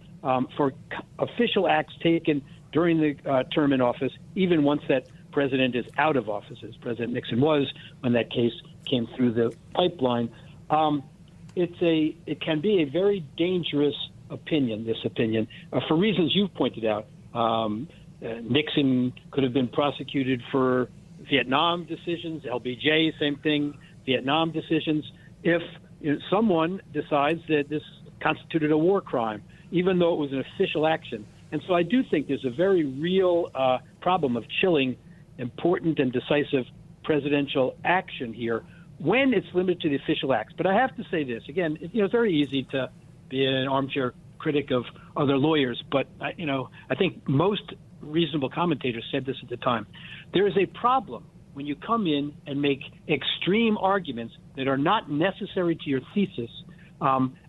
for official acts taken during the term in office, even once that president is out of office, as President Nixon was when that case came through the pipeline. It can be a very dangerous opinion, this opinion, for reasons you've pointed out. Nixon could have been prosecuted for Vietnam decisions, LBJ, same thing, Vietnam decisions, if someone decides that this constituted a war crime, even though it was an official action. And so I do think there's a very real problem of chilling important and decisive presidential action here when it's limited to the official acts. But I have to say this, again, it's very easy to be an armchair critic of other lawyers, but I think most reasonable commentators said this at the time. There is a problem when you come in and make extreme arguments that are not necessary to your thesis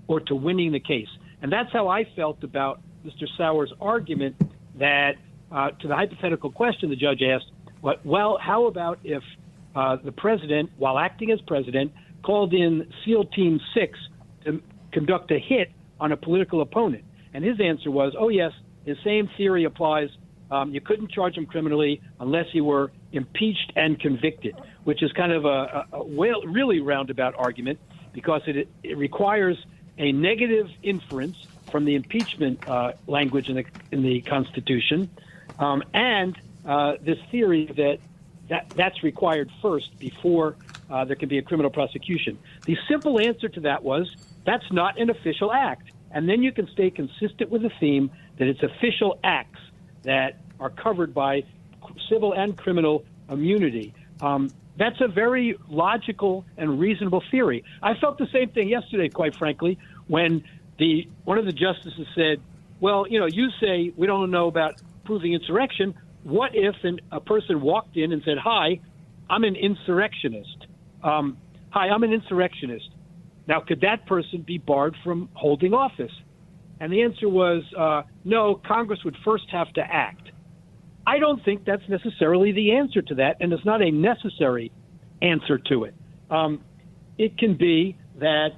or to winning the case. And that's how I felt about Mr. Sauer's argument that to the hypothetical question the judge asked, well, how about if the president, while acting as president, called in SEAL Team 6 to conduct a hit on a political opponent? And his answer was, oh, yes, the same theory applies. You couldn't charge him criminally unless he were impeached and convicted, which is kind of a really roundabout argument because it requires a negative inference from the impeachment language in the Constitution, and this theory that's required first before there can be a criminal prosecution. The simple answer to that was that's not an official act. And then you can stay consistent with the theme that it's official acts that are covered by civil and criminal immunity. That's a very logical and reasonable theory. I felt the same thing yesterday, quite frankly, when one of the justices said, well, you say we don't know about proving insurrection. What if a person walked in and said, hi, I'm an insurrectionist. Hi, I'm an insurrectionist. Now, could that person be barred from holding office? And the answer was, no, Congress would first have to act. I don't think that's necessarily the answer to that, and it's not a necessary answer to it. It can be that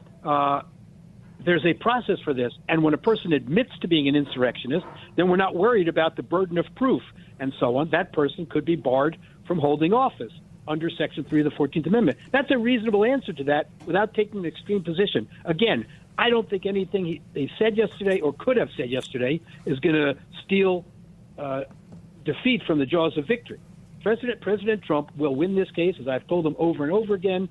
there's a process for this, and when a person admits to being an insurrectionist, then we're not worried about the burden of proof and so on. That person could be barred from holding office under Section 3 of the 14th Amendment. That's a reasonable answer to that without taking an extreme position. Again, I don't think anything they said yesterday or could have said yesterday is going to steal defeat from the jaws of victory. President Trump will win this case, as I've told him over and over again,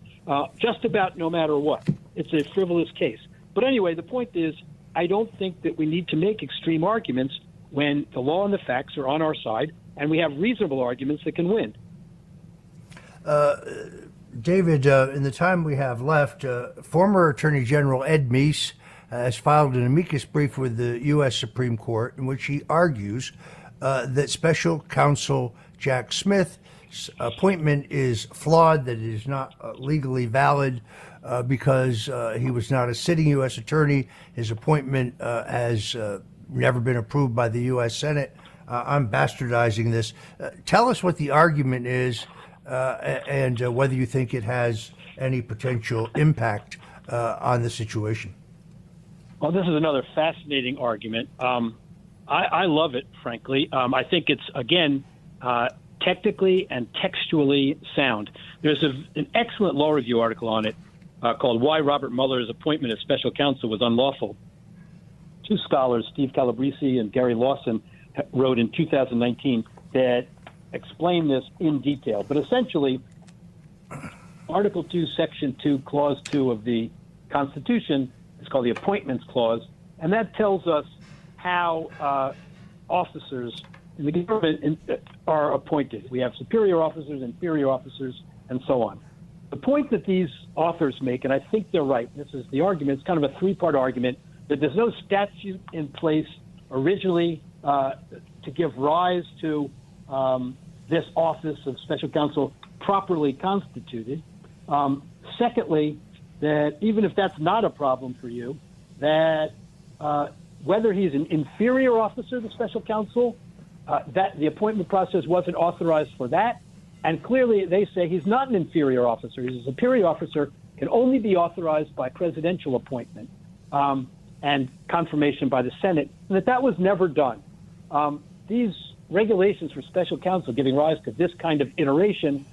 just about no matter what. It's a frivolous case. But anyway, the point is, I don't think that we need to make extreme arguments when the law and the facts are on our side, and we have reasonable arguments that can win. David, in the time we have left, former Attorney General Ed Meese has filed an amicus brief with the U.S. Supreme Court in which he argues that Special Counsel Jack Smith's appointment is flawed, that it is not legally valid because he was not a sitting U.S. attorney. His appointment has never been approved by the U.S. Senate. I'm bastardizing this. Tell us what the argument is and whether you think it has any potential impact on the situation. Well, this is another fascinating argument. I love it, frankly. I think it's, again, technically and textually sound. There's an excellent law review article on it called Why Robert Mueller's Appointment as Special Counsel Was Unlawful. Two scholars, Steve Calabrese and Gary Lawson, wrote in 2019 that explain this in detail. But essentially, Article 2, Section 2, Clause 2 of the Constitution is called the Appointments Clause, and that tells us how officers in the government are appointed. We have superior officers, inferior officers, and so on. The point that these authors make, and I think they're right, this is the argument, it's kind of a three-part argument, that there's no statute in place originally to give rise to this office of special counsel properly constituted. Secondly, that even if that's not a problem for you, that whether he's an inferior officer, the special counsel, that the appointment process wasn't authorized for that. And clearly they say he's not an inferior officer. He's a superior officer, can only be authorized by presidential appointment and confirmation by the Senate, and that was never done. These regulations for special counsel giving rise to this kind of iteration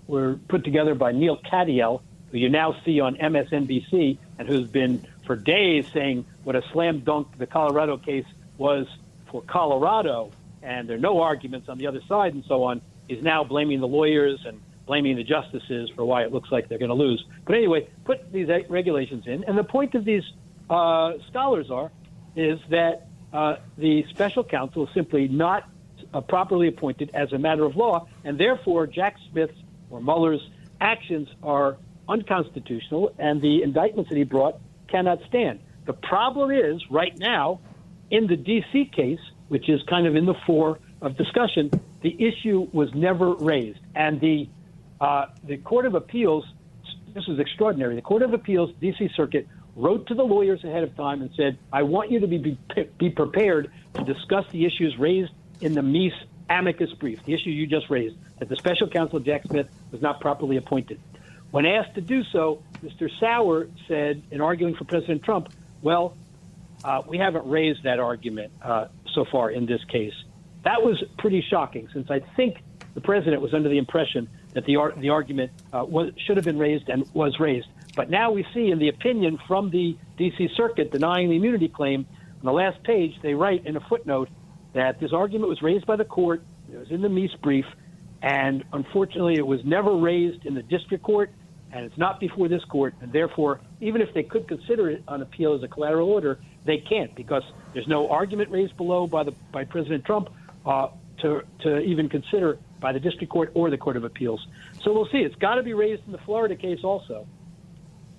were put together by Neil Katyal, who you now see on MSNBC, and who's been for days saying what a slam dunk the Colorado case was for Colorado, and there are no arguments on the other side and so on. He's now blaming the lawyers and blaming the justices for why it looks like they're going to lose. But anyway, put these regulations in, and the point of these scholars is that the special counsel is simply not properly appointed as a matter of law, and therefore Jack Smith's or Mueller's actions are unconstitutional, and the indictments that he brought cannot stand. The problem is, right now, in the D.C. case, which is kind of in the fore of discussion, the issue was never raised. And the Court of Appeals, this is extraordinary, the Court of Appeals, D.C. Circuit, wrote to the lawyers ahead of time and said, I want you to be prepared to discuss the issues raised in the Meese amicus brief, the issue you just raised, that the special counsel, Jack Smith, was not properly appointed. When asked to do so, Mr. Sauer said, in arguing for President Trump, well, we haven't raised that argument so far in this case. That was pretty shocking, since I think the president was under the impression that the argument should have been raised and was raised. But now we see in the opinion from the D.C. Circuit denying the immunity claim, on the last page, they write in a footnote that this argument was raised by the court, it was in the Meese brief, and unfortunately it was never raised in the district court, and it's not before this court, and therefore, even if they could consider it on appeal as a collateral order, they can't, because there's no argument raised below by President Trump to even consider by the district court or the Court of Appeals. So we'll see. It's got to be raised in the Florida case also.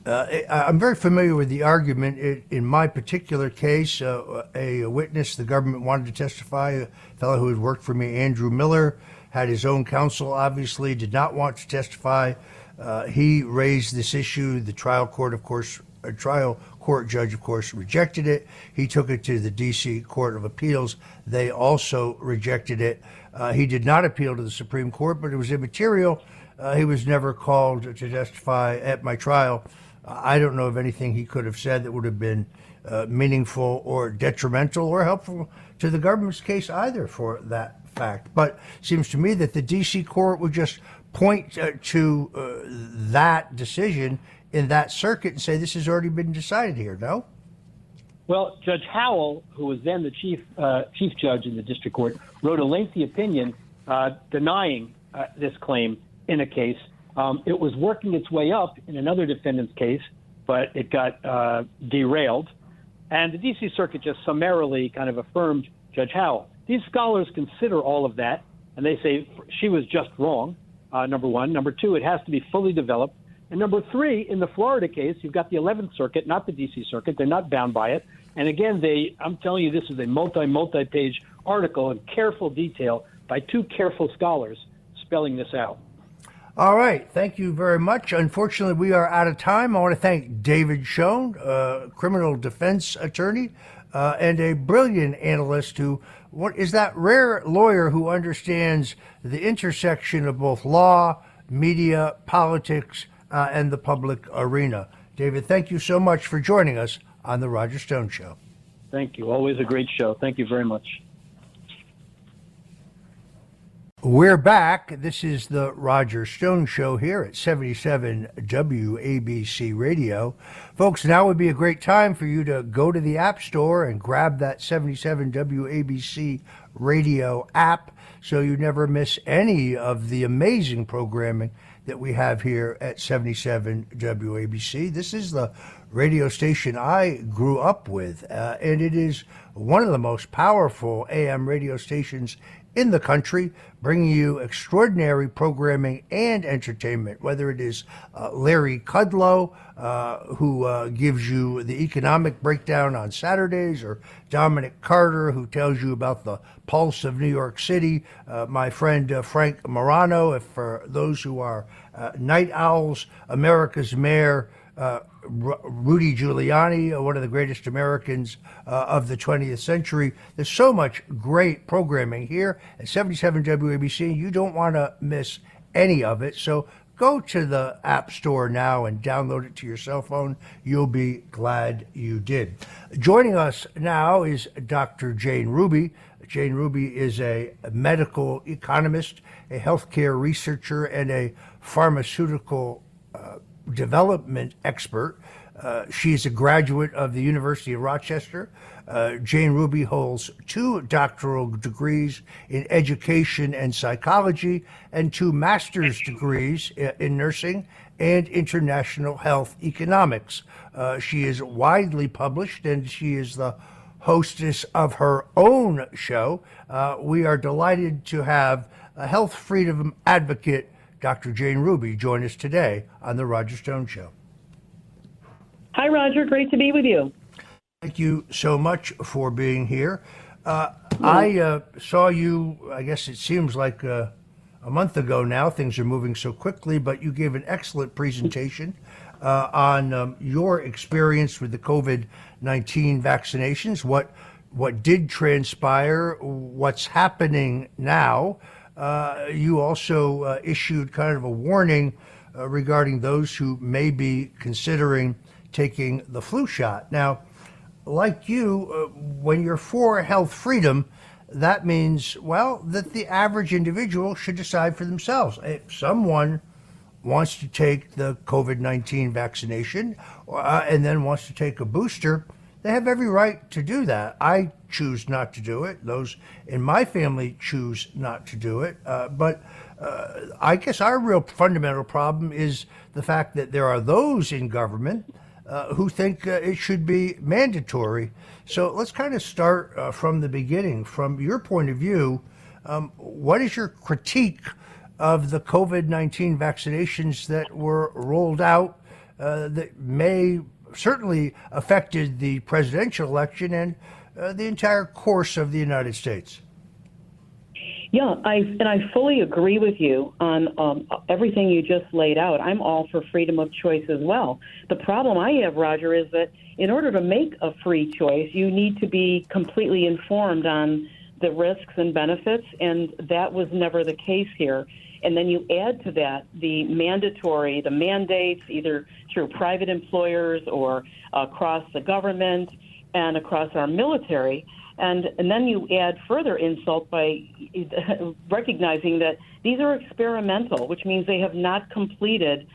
I'm very familiar with the argument. In my particular case, a witness the government wanted to testify, a fellow who had worked for me, Andrew Miller, had his own counsel, obviously, did not want to testify. He raised this issue. The trial court, of course, a trial court judge, of course, rejected it. He took it to the D.C. Court of Appeals. They also rejected it. He did not appeal to the Supreme Court, but it was immaterial. He was never called to testify at my trial. I don't know of anything he could have said that would have been meaningful or detrimental or helpful to the government's case either, for that fact. But it seems to me that the D.C. court would just point to that decision in that circuit and say this has already been decided here, no? Well, Judge Howell, who was then the chief judge in the district court, wrote a lengthy opinion denying this claim in a case. It was working its way up in another defendant's case, but it got derailed. And the D.C. Circuit just summarily kind of affirmed Judge Howell. These scholars consider all of that, and they say she was just wrong, number one. Number two, it has to be fully developed. And number three, in the Florida case, you've got the 11th Circuit, not the D.C. Circuit. They're not bound by it. And again, I'm telling you, this is a multi-page article in careful detail by two careful scholars spelling this out. All right. Thank you very much. Unfortunately, we are out of time. I want to thank David Schoen, criminal defense attorney, and a brilliant analyst who is that rare lawyer who understands the intersection of both law, media, politics, and the public arena. David, thank you so much for joining us on The Roger Stone Show. Thank you. Always a great show. Thank you very much. We're back. This is The Roger Stone Show here at 77 WABC Radio. Folks, now would be a great time for you to go to the App Store and grab that 77 WABC Radio app so you never miss any of the amazing programming that we have here at 77 WABC. This is the radio station I grew up with, and it is one of the most powerful AM radio stations in the country, bringing you extraordinary programming and entertainment, whether it is Larry Kudlow, who gives you the economic breakdown on Saturdays, or Dominic Carter, who tells you about the pulse of New York City, my friend Frank Morano, if for those who are night owls, America's Mayor Rudy Giuliani, one of the greatest Americans of the 20th century. There's so much great programming here at 77 WABC. You don't want to miss any of it. So go to the App Store now and download it to your cell phone. You'll be glad you did. Joining us now is Dr. Jane Ruby. Jane Ruby is a medical economist, a healthcare researcher, and a pharmaceutical development expert. She is a graduate of the University of Rochester. Jane Ruby holds 2 doctoral degrees in education and psychology and 2 master's degrees in nursing and international health economics. She is widely published, and she is the hostess of her own show. We are delighted to have a health freedom advocate, Dr. Jane Ruby, join us today on The Roger Stone Show. Hi, Roger. Great to be with you. Thank you so much for being here. I saw you, I guess it seems like a month ago now. Things are moving so quickly, but you gave an excellent presentation on your experience with the COVID-19 vaccinations, what did transpire, what's happening now. You also issued kind of a warning regarding those who may be considering taking the flu shot. Now, like you, when you're for health freedom, that means, well, that the average individual should decide for themselves. If someone wants to take the COVID-19 vaccination and then wants to take a booster, they have every right to do that. I choose not to do it. Those in my family choose not to do it. But I guess our real fundamental problem is the fact that there are those in government who think it should be mandatory. So let's kind of start from the beginning. From your point of view, what is your critique of the COVID-19 vaccinations that were rolled out that may certainly affected the presidential election and the entire course of the United States? Yeah, I fully agree with you on everything you just laid out. I'm all for freedom of choice as well. The problem I have, Roger, is that in order to make a free choice, you need to be completely informed on the risks and benefits, and that was never the case here. And then you add to that the mandates, either through private employers or across the government and across our military. And then you add further insult by recognizing that these are experimental, which means they have not completed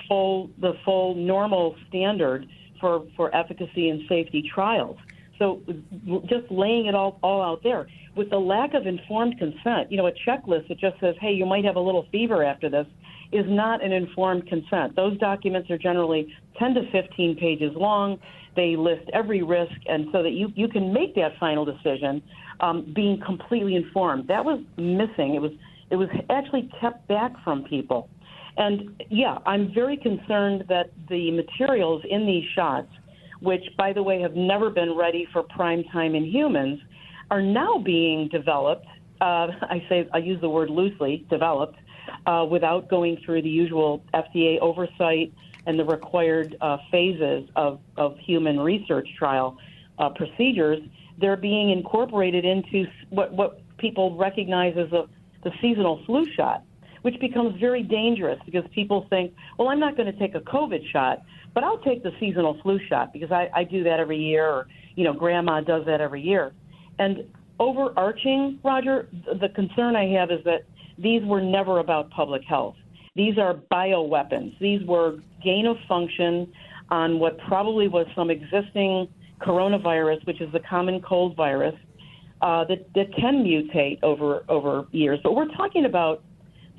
the full normal standard for efficacy and safety trials. So just laying it all out there. With the lack of informed consent, a checklist that just says, hey, you might have a little fever after this, is not an informed consent. Those documents are generally 10 to 15 pages long. They list every risk, and so that you can make that final decision being completely informed. That was missing. It was actually kept back from people. And, yeah, I'm very concerned that the materials in these shots, which, by the way, have never been ready for prime time in humans, are now being developed. I use the word loosely, developed, without going through the usual FDA oversight and the required phases of human research trial procedures. They're being incorporated into what people recognize as the seasonal flu shot, which becomes very dangerous because people think, well, I'm not going to take a COVID shot, but I'll take the seasonal flu shot because I do that every year, or, grandma does that every year. And overarching, Roger, the concern I have is that these were never about public health. These are bioweapons. These were gain of function on what probably was some existing coronavirus, which is the common cold virus, that can mutate over years. But we're talking about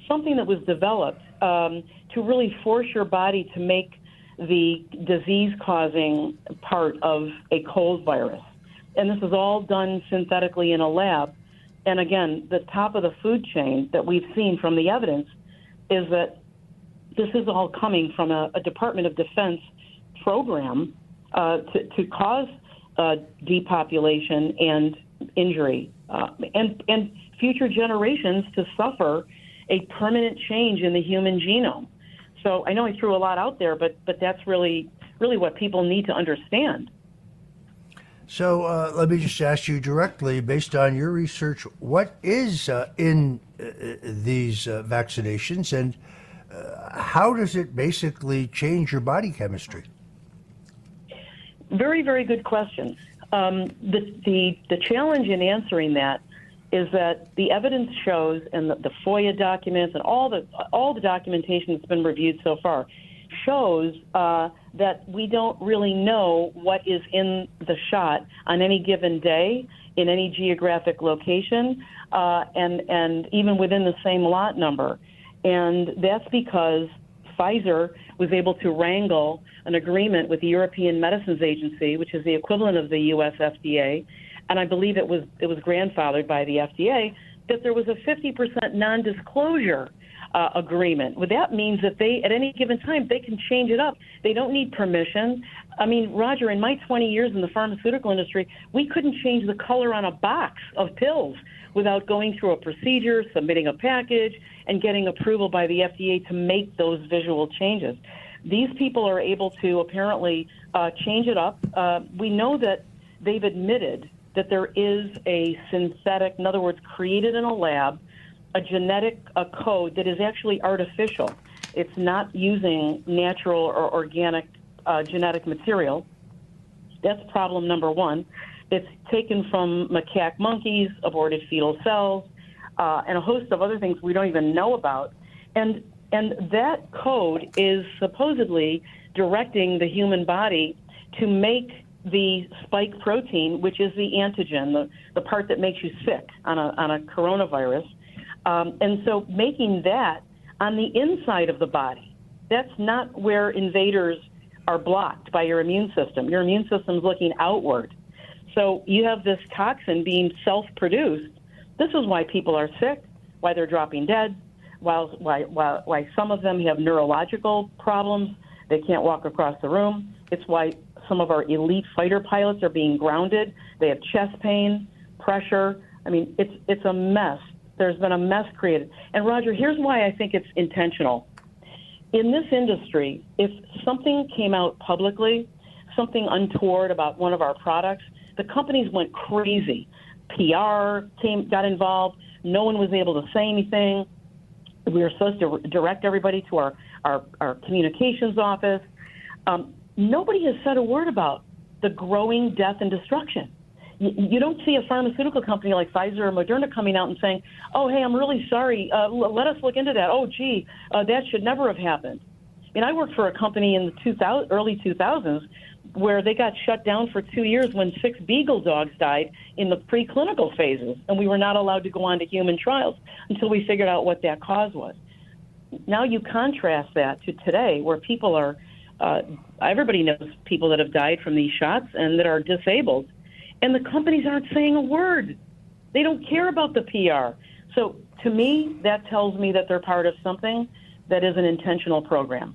something that was developed to really force your body to make the disease-causing part of a cold virus. And this is all done synthetically in a lab. And again, the top of the food chain that we've seen from the evidence is that this is all coming from a Department of Defense program to cause depopulation and injury and future generations to suffer a permanent change in the human genome. So I know I threw a lot out there, but that's really what people need to understand. So let me just ask you directly, based on your research, what is in these vaccinations, and how does it basically change your body chemistry? Very, very good question. The challenge in answering that is that the evidence shows, and the FOIA documents and all the documentation that's been reviewed so far shows that we don't really know what is in the shot on any given day in any geographic location, and even within the same lot number. And that's because Pfizer was able to wrangle an agreement with the European Medicines Agency, which is the equivalent of the U.S. FDA, and I believe it was grandfathered by the FDA, that there was a 50% non-disclosure agreement. Well, that means that they, at any given time, they can change it up. They don't need permission. I mean, Roger, in my 20 years in the pharmaceutical industry, we couldn't change the color on a box of pills without going through a procedure, submitting a package, and getting approval by the FDA to make those visual changes. These people are able to apparently change it up. We know that they've admitted that there is a synthetic, in other words, created in a lab, a genetic code that is actually artificial. It's not using natural or organic genetic material. That's problem number one. It's taken from macaque monkeys, aborted fetal cells, and a host of other things we don't even know about. And that code is supposedly directing the human body to make the spike protein, which is the antigen, the part that makes you sick on a coronavirus. And so making that on the inside of the body, that's not where invaders are blocked by your immune system. Your immune system is looking outward. So you have this toxin being self-produced. This is why people are sick, why they're dropping dead, why some of them have neurological problems. They can't walk across the room. It's why some of our elite fighter pilots are being grounded. They have chest pain, pressure. I mean, it's a mess. There's been a mess created. And Roger, here's why I think it's intentional. In this industry, if something came out publicly, something untoward about one of our products, the companies went crazy. PR got involved. No one was able to say anything. We were supposed to direct everybody to our communications office. Nobody has said a word about the growing death and destruction. You don't see a pharmaceutical company like Pfizer or Moderna coming out and saying, oh, hey, I'm really sorry. Let us look into that. Oh, gee, that should never have happened. I mean, I worked for a company in the early 2000s where they got shut down for 2 years when 6 beagle dogs died in the preclinical phases, and we were not allowed to go on to human trials until we figured out what that cause was. Now you contrast that to today, where people are everybody knows people that have died from these shots and that are disabled, and the companies aren't saying a word. They don't care about the PR. So to me, that tells me that they're part of something that is an intentional program.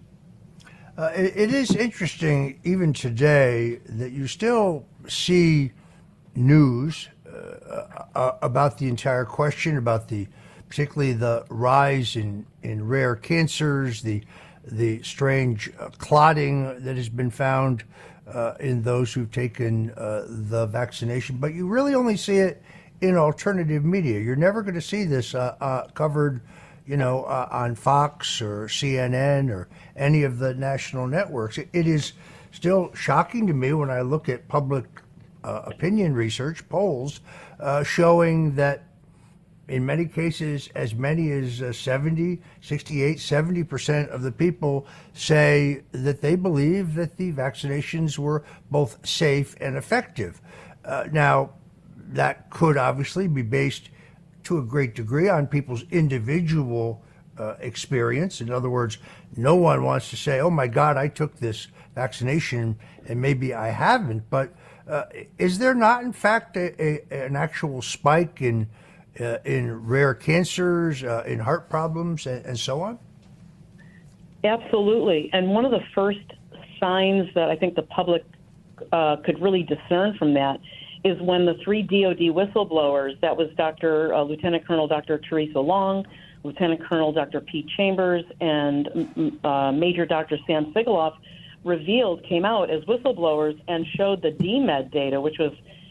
It is interesting, even today, that you still see news about the entire question, about particularly the rise in rare cancers, the strange clotting that has been found in those who've taken the vaccination. But you really only see it in alternative media. You're never going to see this covered on Fox or CNN or any of the national networks. It is still shocking to me when I look at public opinion research polls showing that in many cases, as many as 70% of the people say that they believe that the vaccinations were both safe and effective. Now, that could obviously be based to a great degree on people's individual experience. In other words, no one wants to say, oh my God, I took this vaccination and maybe I haven't. But is there not, in fact, an actual spike in rare cancers, in heart problems, and so on? Absolutely. And one of the first signs that I think the public could really discern from that is when the 3 DOD whistleblowers, that was Lieutenant Colonel Dr. Teresa Long, Lieutenant Colonel Dr. Pete Chambers and Major Dr. Sam Sigaloff came out as whistleblowers and showed the DMED data,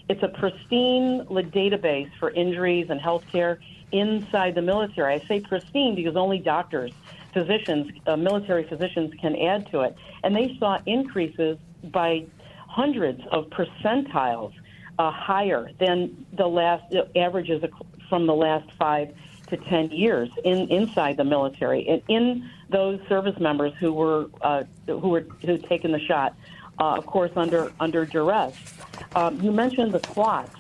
it's a pristine database for injuries and healthcare inside the military. I say pristine because only doctors, physicians, military physicians can add to it. And they saw increases by hundreds of percentiles higher than the averages from the last 5 to 10 years inside the military, and in those service members who'd taken the shot, of course under duress. You mentioned the clots.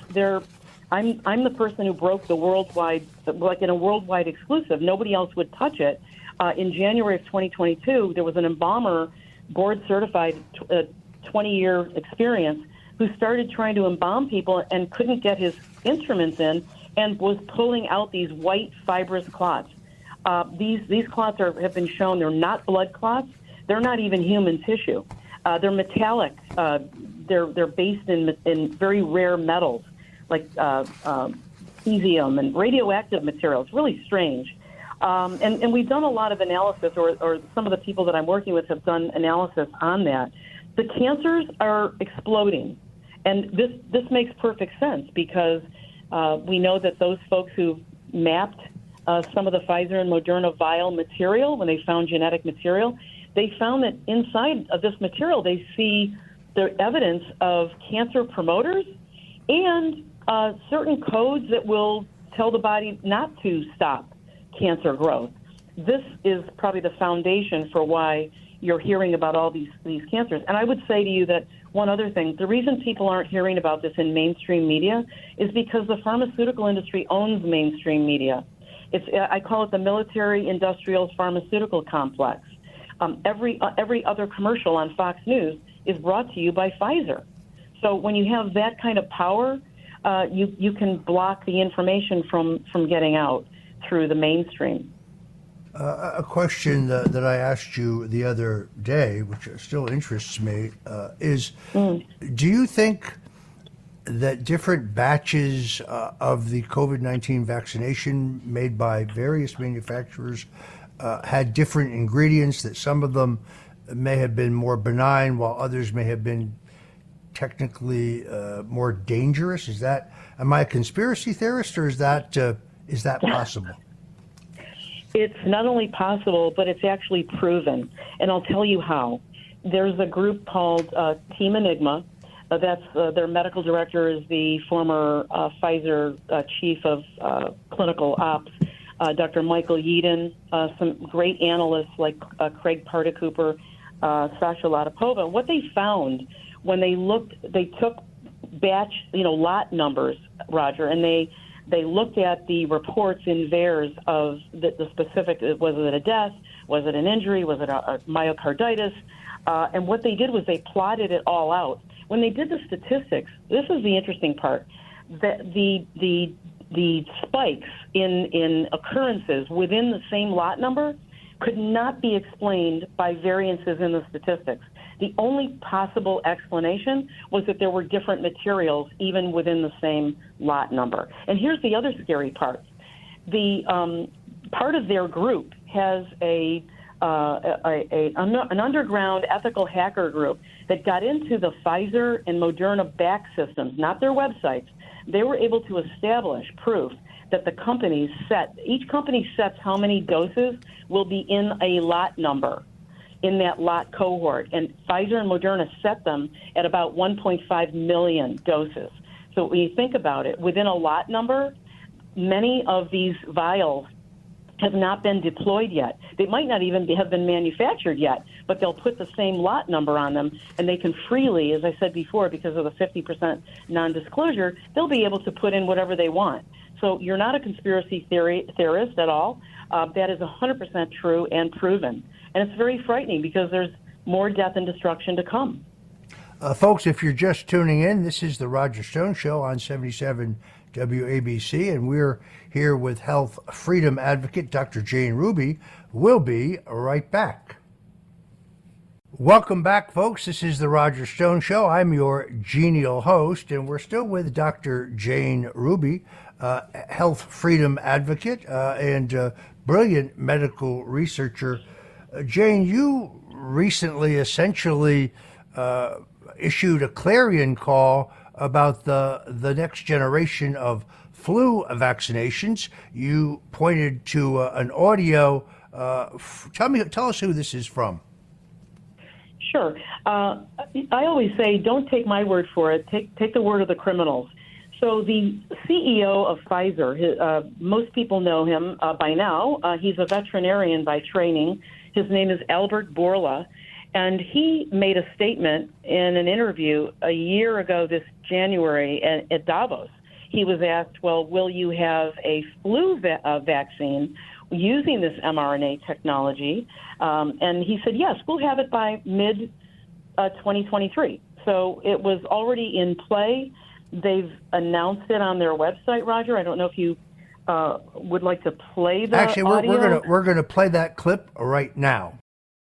I'm the person who broke the worldwide, like in a worldwide exclusive. Nobody else would touch it. In January of 2022, there was an embalmer, board-certified, 20-year experience, who started trying to embalm people and couldn't get his instruments in and was pulling out these white fibrous clots. These clots have been shown they're not blood clots. They're not even human tissue. They're metallic. They're based in very rare metals like cesium and radioactive materials. Really strange. And we've done a lot of analysis, or some of the people that I'm working with have done analysis on that. The cancers are exploding, and this makes perfect sense because we know that those folks who mapped some of the Pfizer and Moderna vial material, when they found genetic material, they found that inside of this material they see the evidence of cancer promoters and certain codes that will tell the body not to stop cancer growth. This is probably the foundation for why you're hearing about all these cancers. And I would say to you that one other thing, the reason people aren't hearing about this in mainstream media is because the pharmaceutical industry owns mainstream media. I call it the military industrial pharmaceutical complex. Every other commercial on Fox News is brought to you by Pfizer. So when you have that kind of power, you can block the information from getting out through the mainstream. A question that I asked you the other day, which still interests me, is do you think that different batches of the COVID-19 vaccination made by various manufacturers had different ingredients, that some of them may have been more benign while others may have been technically more dangerous? Am I a conspiracy theorist, or is that possible? It's not only possible, but it's actually proven. And I'll tell you how. There's a group called Team Enigma. Their medical director is the former Pfizer chief of clinical ops, Dr. Michael Yeadon, some great analysts like Craig Partacooper, Sasha Latipova. What they found when they took batch, lot numbers, Roger, and they looked at the reports in VAERS of the specific, was it a death, was it an injury, was it a myocarditis, and what they did was they plotted it all out. When they did the statistics, this is the interesting part, the spikes in occurrences within the same lot number could not be explained by variances in the statistics. The only possible explanation was that there were different materials even within the same lot number. And here's the other scary part. The part of their group has an underground ethical hacker group that got into the Pfizer and Moderna back systems, not their websites. They were able to establish proof that each company sets how many doses will be in a lot number in that lot cohort. And Pfizer and Moderna set them at about 1.5 million doses. So when you think about it, within a lot number, many of these vials have not been deployed yet. They might not even have been manufactured yet, but they'll put the same lot number on them, and they can freely, as I said before, because of the 50% non-disclosure, they'll be able to put in whatever they want. So you're not a conspiracy theorist at all. That is 100% true and proven. And it's very frightening because there's more death and destruction to come. Folks, if you're just tuning in, this is the Roger Stone Show on 77 WABC, and we're here with health freedom advocate Dr. Jane Ruby. We'll be right back. Welcome back, folks. This is the Roger Stone Show. I'm your genial host, and we're still with Dr. Jane Ruby, health freedom advocate and brilliant medical researcher. Jane, you recently essentially issued a clarion call about the next generation of flu vaccinations. You pointed to an audio. Tell us who this is from. Sure. I always say, don't take my word for it. Take the word of the criminals. So the CEO of Pfizer, most people know him by now. He's a veterinarian by training. His name is Albert Bourla. And he made a statement in an interview a year ago this January at Davos. He was asked, well, will you have a flu vaccine using this mRNA technology? And he said, yes, we'll have it by mid-2023. So it was already in play. They've announced it on their website, Roger. I don't know if you would like to play the audio. We're gonna play that clip right now.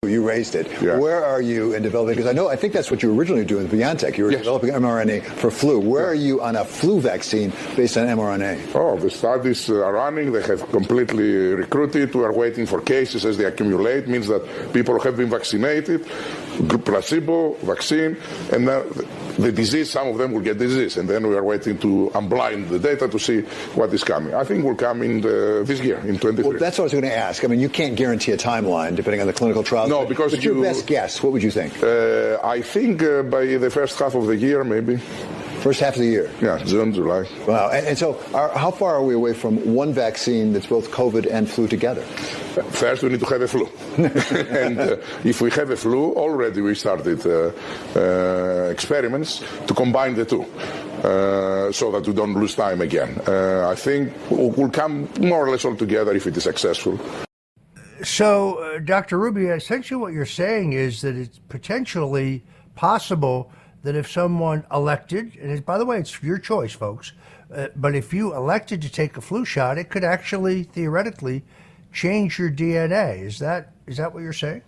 You raised it. Yeah. Where are you in developing? Because I think that's what you were originally doing with BioNTech. You were developing mRNA for flu. Where are you on a flu vaccine based on mRNA? Oh, the studies are running. They have completely recruited. We are waiting for cases as they accumulate. Means that people have been vaccinated, placebo, vaccine, and now the disease, some of them will get disease. And then we are waiting to unblind the data to see what is coming. I think will come in this year, in 2023. Well, that's what I was going to ask. I mean, you can't guarantee a timeline depending on the clinical trials. No, because but your best guess, what would you think? I think by the first half of the year, maybe. First half of the year? Yeah, June, July. Wow. And so how far are we away from one vaccine that's both COVID and flu together? First, we need to have a flu. And if we have a flu, already we started experiments to combine the two so that we don't lose time again. I think we'll come more or less all together if it is successful. So, Dr. Rubio, essentially what you're saying is that it's potentially possible that if someone elected, and by the way, it's your choice, folks, but if you elected to take a flu shot, it could actually theoretically change your DNA. Is that what you're saying?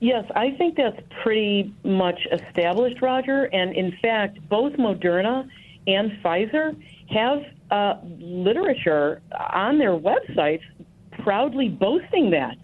Yes, I think that's pretty much established, Roger. And in fact, both Moderna and Pfizer have literature on their websites proudly boasting that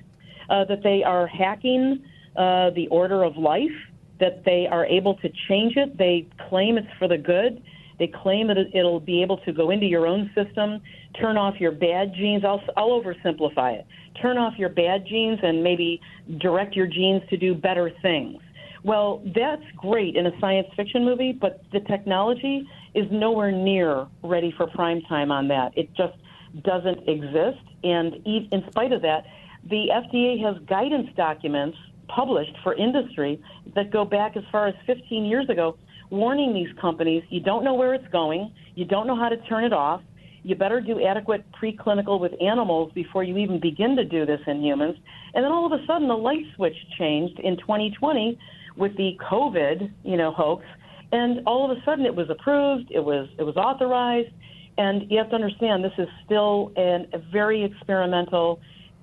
they are hacking the order of life, that they are able to change it. They claim it's for the good. They claim that it'll be able to go into your own system, turn off your bad genes. I'll oversimplify it. Turn off your bad genes and maybe direct your genes to do better things. Well, that's great in a science fiction movie, but the technology is nowhere near ready for prime time on that. It just doesn't exist. And in spite of that, the FDA has guidance documents published for industry that go back as far as 15 years ago, warning these companies, you don't know where it's going, you don't know how to turn it off, you better do adequate preclinical with animals before you even begin to do this in humans. And then all of a sudden the light switch changed in 2020 with the COVID, hoax, and all of a sudden it was approved, it was authorized, and you have to understand this is still a very experimental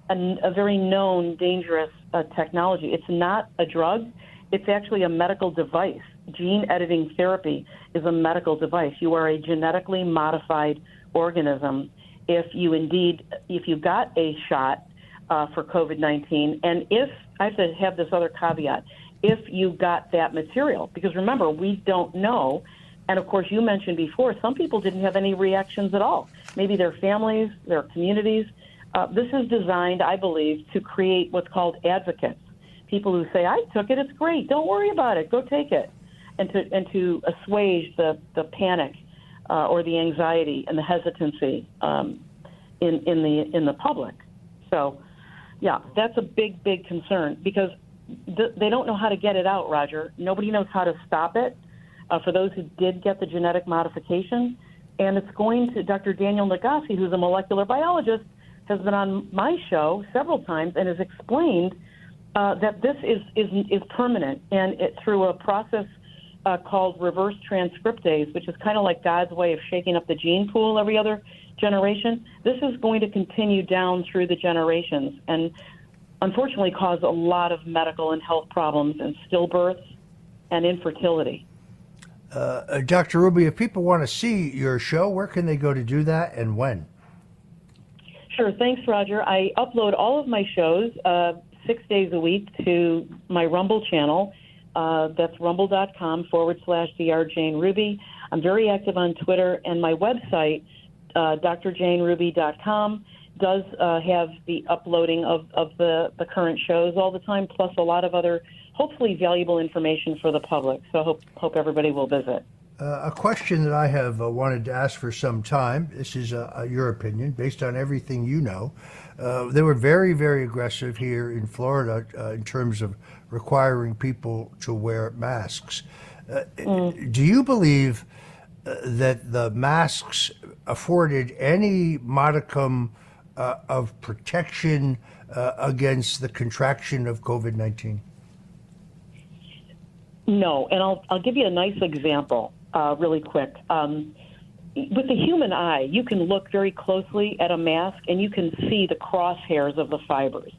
and a very known dangerous technology. It's not a drug. It's actually a medical device. Gene editing therapy is a medical device. You are a genetically modified organism if you got a shot for COVID-19, and if, I have to have this other caveat, if you got that material, because remember, we don't know. And of course, you mentioned before, some people didn't have any reactions at all. Maybe their families, their communities. This is designed, I believe, to create what's called advocates, people who say, I took it, it's great, don't worry about it, go take it, and to assuage the panic or the anxiety and the hesitancy in the public. So, yeah, that's a big, big concern because they don't know how to get it out, Roger. Nobody knows how to stop it for those who did get the genetic modification. And it's going to, Dr. Daniel Nagase, who's a molecular biologist, has been on my show several times and has explained that this is permanent, and through a process called reverse transcriptase, which is kind of like God's way of shaking up the gene pool every other generation. This is going to continue down through the generations and unfortunately cause a lot of medical and health problems and stillbirths and infertility. Dr. Ruby, if people want to see your show, where can they go to do that and when? Sure. Thanks, Roger. I upload all of my shows 6 days a week to my Rumble channel. That's rumble.com/Dr. Jane Ruby. I'm very active on Twitter, and my website, drjaneruby.com, does have the uploading of the current shows all the time, plus a lot of other, hopefully, valuable information for the public. So hope everybody will visit. A question that I have wanted to ask for some time. This is your opinion, based on everything you know. They were very, very aggressive here in Florida in terms of requiring people to wear masks. Do you believe that the masks afforded any modicum of protection against the contraction of COVID-19? No, and I'll give you a nice example really quick. With the human eye, you can look very closely at a mask and you can see the crosshairs of the fibers.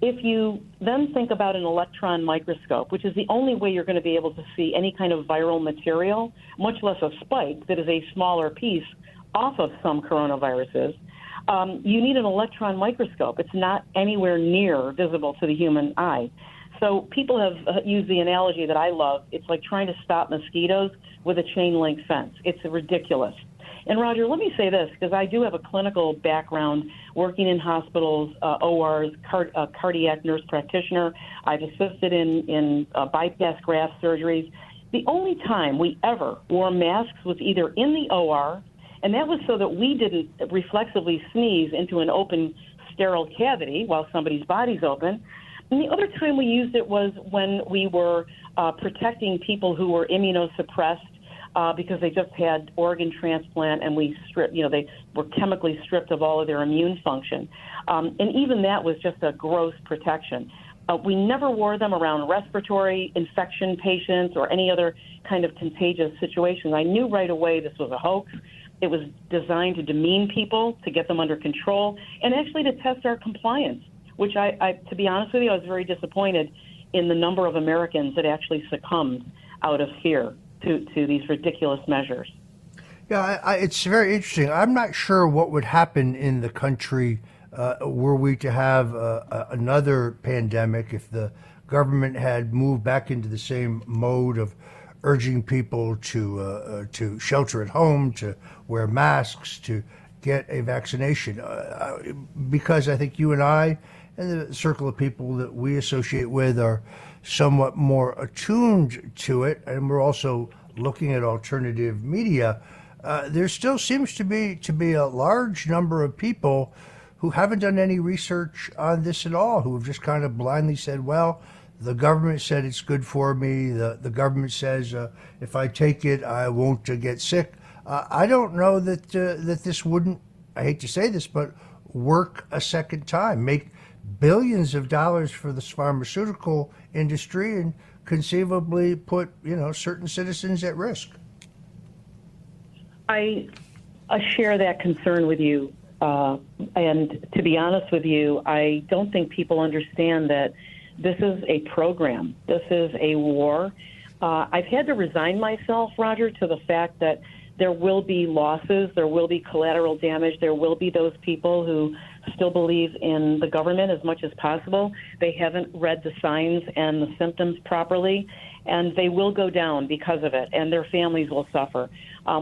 If you then think about an electron microscope, which is the only way you're going to be able to see any kind of viral material, much less a spike that is a smaller piece off of some coronaviruses, you need an electron microscope. It's not anywhere near visible to the human eye. So people have used the analogy that I love. It's like trying to stop mosquitoes with a chain link fence. It's ridiculous. And Roger, let me say this, because I do have a clinical background working in hospitals, ORs, cardiac nurse practitioner. I've assisted in bypass graft surgeries. The only time we ever wore masks was either in the OR, and that was so that we didn't reflexively sneeze into an open, sterile cavity while somebody's body's open. And the other time we used it was when we were protecting people who were immunosuppressed because they just had organ transplant and we stripped, they were chemically stripped of all of their immune function. And even that was just a gross protection. We never wore them around respiratory infection patients or any other kind of contagious situation. I knew right away this was a hoax. It was designed to demean people, to get them under control, and actually to test our compliance, which I to be honest with you, I was very disappointed in the number of Americans that actually succumbed out of fear to these ridiculous measures. Yeah, it's very interesting. I'm not sure what would happen in the country were we to have another pandemic if the government had moved back into the same mode of urging people to shelter at home, to wear masks, to get a vaccination. Because I think you and I and the circle of people that we associate with are somewhat more attuned to it, and we're also looking at alternative media. There still seems to be a large number of people who haven't done any research on this at all, who have just kind of blindly said, well, the government said it's good for me. The government says if I take it, I won't get sick. I don't know that this wouldn't, I hate to say this, but work a second time, make billions of dollars for this pharmaceutical industry and conceivably put, certain citizens at risk. I share that concern with you. And to be honest with you, I don't think people understand that this is a program. This is a war. I've had to resign myself, Roger, to the fact that there will be losses, there will be collateral damage, there will be those people who still believe in the government as much as possible. They haven't read the signs and the symptoms properly, and they will go down because of it, and their families will suffer.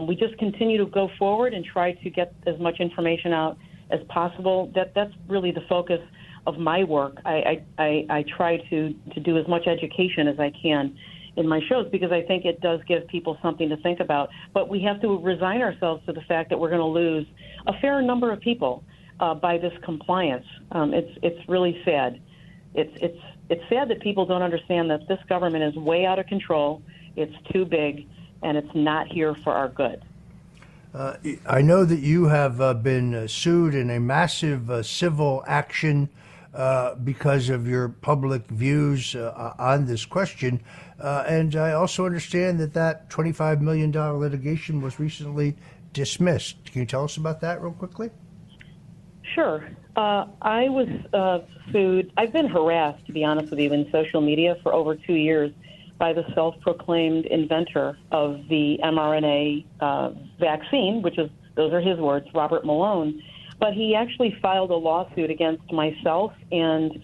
We just continue to go forward and try to get as much information out as possible. That's really the focus of my work. I try to do as much education as I can in my shows because I think it does give people something to think about. But we have to resign ourselves to the fact that we're going to lose a fair number of people by this compliance. It's really sad. It's sad that people don't understand that this government is way out of control. It's too big, and it's not here for our good. I know that you have been sued in a massive civil action because of your public views on this question. And I also understand that $25 million litigation was recently dismissed. Can you tell us about that real quickly? Sure. I was sued. I've been harassed, to be honest with you, in social media for over 2 years by the self-proclaimed inventor of the mRNA vaccine, those are his words, Robert Malone. but he actually filed a lawsuit against myself and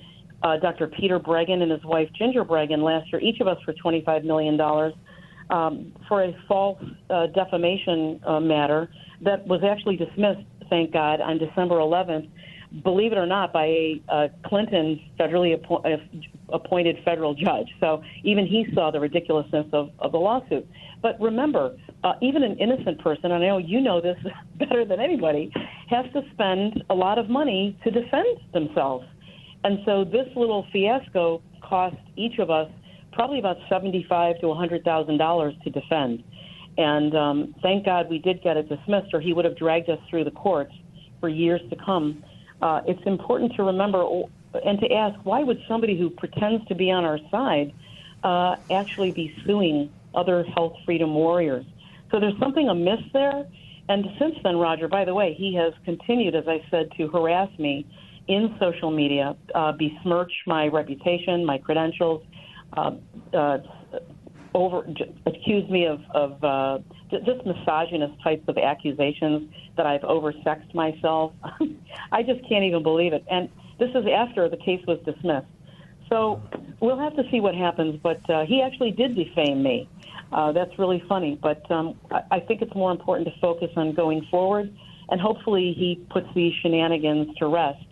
Dr. Peter Breggin and his wife Ginger Breggin last year, each of us for $25 million for a false defamation matter that was actually dismissed, thank God, on December 11th, believe it or not, by a Clinton federally appointed federal judge. So even he saw the ridiculousness of the lawsuit. But remember, even an innocent person, and I know you know this better than anybody, has to spend a lot of money to defend themselves. And so this little fiasco cost each of us probably about $75,000 to $100,000 to defend. And thank God we did get it dismissed, or he would have dragged us through the courts for years to come. It's important to remember and to ask, why would somebody who pretends to be on our side actually be suing other health freedom warriors? So there's something amiss there. And since then, Roger, by the way, he has continued, as I said, to harass me in social media, besmirch my reputation, my credentials, accuse me of just misogynist types of accusations that I've oversexed myself. I just can't even believe it. And this is after the case was dismissed. So we'll have to see what happens. But he actually did defame me. That's really funny. But I think it's more important to focus on going forward. And hopefully he puts these shenanigans to rest.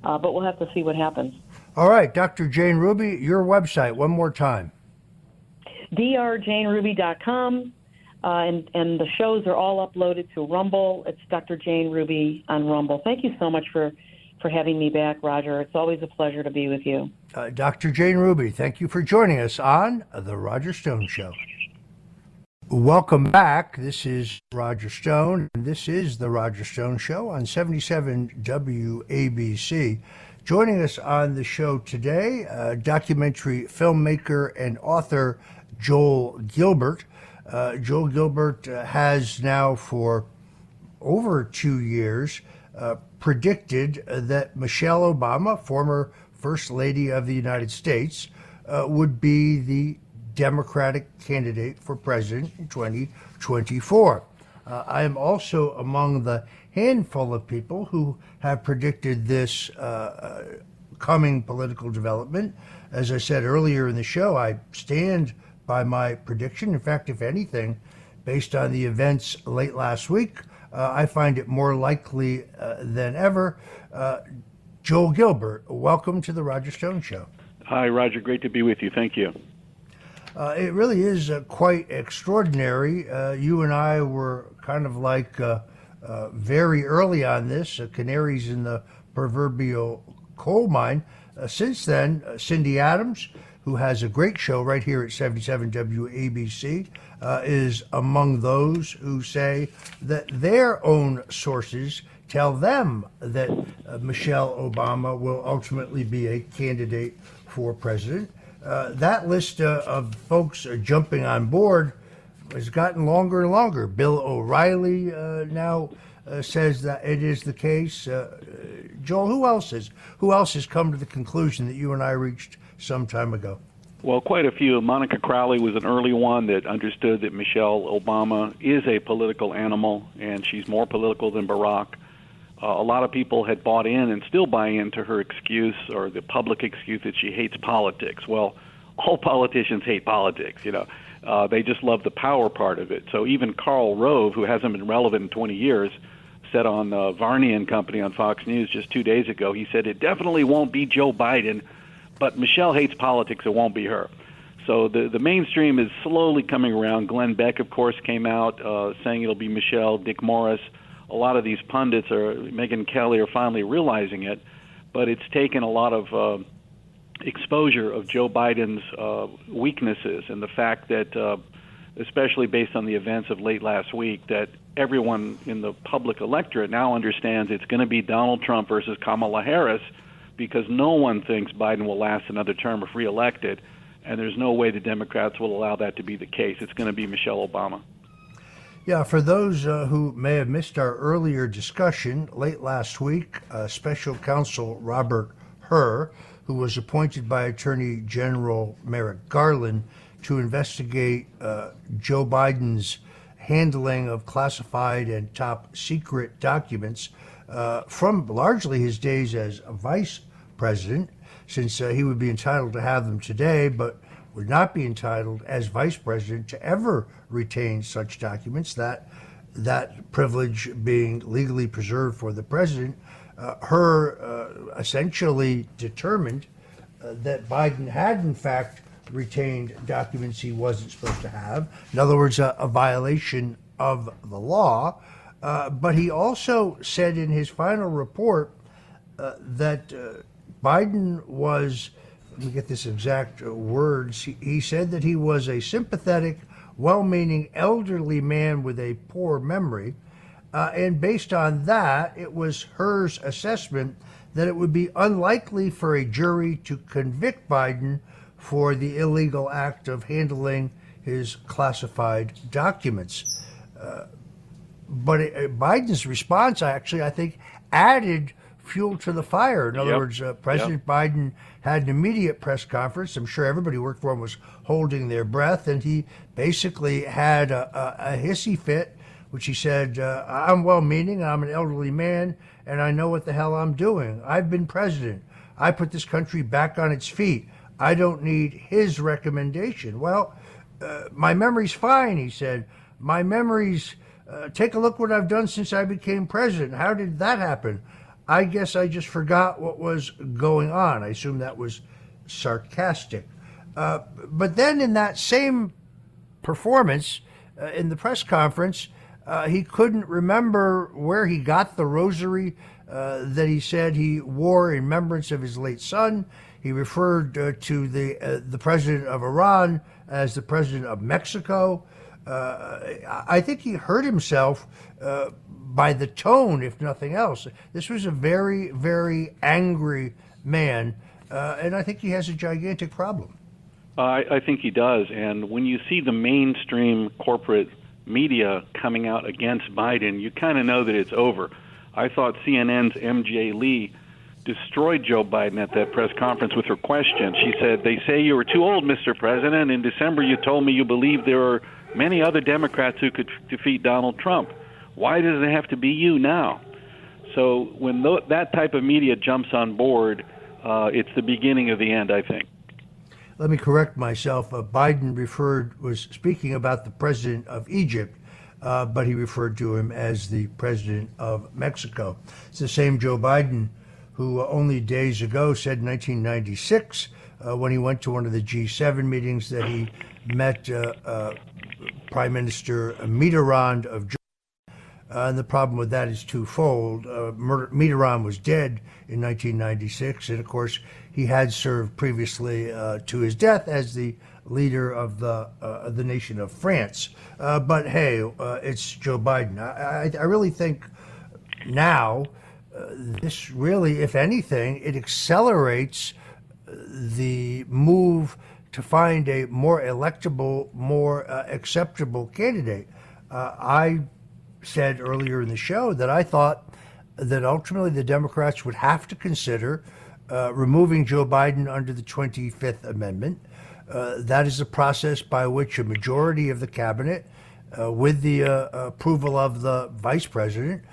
But we'll have to see what happens. All right, Dr. Jane Ruby, your website, one more time. drjaneruby.com, and the shows are all uploaded to Rumble. It's Dr. Jane Ruby on Rumble. Thank you so much for having me back, Roger. It's always a pleasure to be with you. Dr. Jane Ruby, thank you for joining us on The Roger Stone Show. Welcome back. This is Roger Stone, and this is The Roger Stone Show on 77 WABC. Joining us on the show today, documentary filmmaker and author Joel Gilbert. Joel Gilbert has now for over 2 years predicted that Michelle Obama, former First Lady of the United States, would be the Democratic candidate for president in 2024. I am also among the handful of people who have predicted this coming political development. As I said earlier in the show, I stand by my prediction. In fact, if anything, based on the events late last week, I find it more likely than ever. Joel Gilbert, welcome to the Roger Stone Show. Hi, Roger. Great to be with you. Thank you. It really is quite extraordinary. You and I were kind of like very early on this, canaries in the proverbial coal mine. Since then, Cindy Adams, who has a great show right here at 77 WABC, is among those who say that their own sources tell them that Michelle Obama will ultimately be a candidate for president. That list of folks jumping on board has gotten longer and longer. Bill O'Reilly now says that it is the case. Joel, who else has come to the conclusion that you and I reached some time ago? Well, quite a few. Monica Crowley was an early one that understood that Michelle Obama is a political animal, and she's more political than Barack. A lot of people had bought in and still buy into her excuse, or the public excuse, that she hates politics. Well, all politicians hate politics, you know. They just love the power part of it. So even Karl Rove, who hasn't been relevant in 20 years, said on Varney and Company on Fox News just 2 days ago, he said, it definitely won't be Joe Biden, but Michelle hates politics, it won't be her. So the mainstream is slowly coming around. Glenn Beck, of course, came out saying it'll be Michelle. Dick Morris. A lot of these pundits, Megyn Kelly, are finally realizing it, but it's taken a lot of exposure of Joe Biden's weaknesses, and the fact that, especially based on the events of late last week, that everyone in the public electorate now understands it's going to be Donald Trump versus Kamala Harris, because no one thinks Biden will last another term if reelected, and there's no way the Democrats will allow that to be the case. It's going to be Michelle Obama. Yeah, for those who may have missed our earlier discussion, late last week, Special Counsel Robert Hur, who was appointed by Attorney General Merrick Garland to investigate Joe Biden's handling of classified and top secret documents, from largely his days as a vice president, since he would be entitled to have them today, but would not be entitled as vice president to ever retain such documents, that privilege being legally preserved for the president. Essentially determined that Biden had in fact retained documents he wasn't supposed to have. In other words, a violation of the law. But he also said in his final report that Biden was, let me get this exact words, he said that he was a sympathetic, well-meaning elderly man with a poor memory. And based on that, it was Herr's assessment that it would be unlikely for a jury to convict Biden for the illegal act of handling his classified documents. But Biden's response, actually, I think, added fuel to the fire. In other words, President Biden had an immediate press conference. I'm sure everybody who worked for him was holding their breath, and he basically had a hissy fit, which he said, I'm well-meaning, I'm an elderly man, and I know what the hell I'm doing. I've been president. I put this country back on its feet. I don't need his recommendation. Well, my memory's fine, he said. My memory's, take a look what I've done since I became president. How did that happen? I guess I just forgot what was going on. I assume that was sarcastic. But then in that same performance, in the press conference, he couldn't remember where he got the rosary that he said he wore in remembrance of his late son. He referred to the president of Iran as the president of Mexico. I think he hurt himself by the tone, if nothing else. This was a very, very angry man, and I think he has a gigantic problem. I think he does. And when you see the mainstream corporate media coming out against Biden, you kind of know that it's over. I thought CNN's MJ Lee destroyed Joe Biden at that press conference with her question. She said, they say you were too old, Mr. President. In December, you told me you believed there were many other Democrats who could defeat Donald Trump. Why does it have to be you now? So when that type of media jumps on board, it's the beginning of the end, I think. Let me correct myself. Biden was speaking about the president of Egypt, but he referred to him as the president of Mexico. It's the same Joe Biden who only days ago said in 1996, when he went to one of the G7 meetings, that he met Prime Minister Mitterrand of Germany. And the problem with that is twofold. Mitterrand was dead in 1996, and of course he had served previously to his death as the leader of the nation of France. But hey, it's Joe Biden. I really think now this really, if anything, it accelerates the move to find a more electable, more acceptable candidate. I said earlier in the show that I thought that ultimately the Democrats would have to consider removing Joe Biden under the 25th Amendment. That is a process by which a majority of the cabinet, with the approval of the vice president,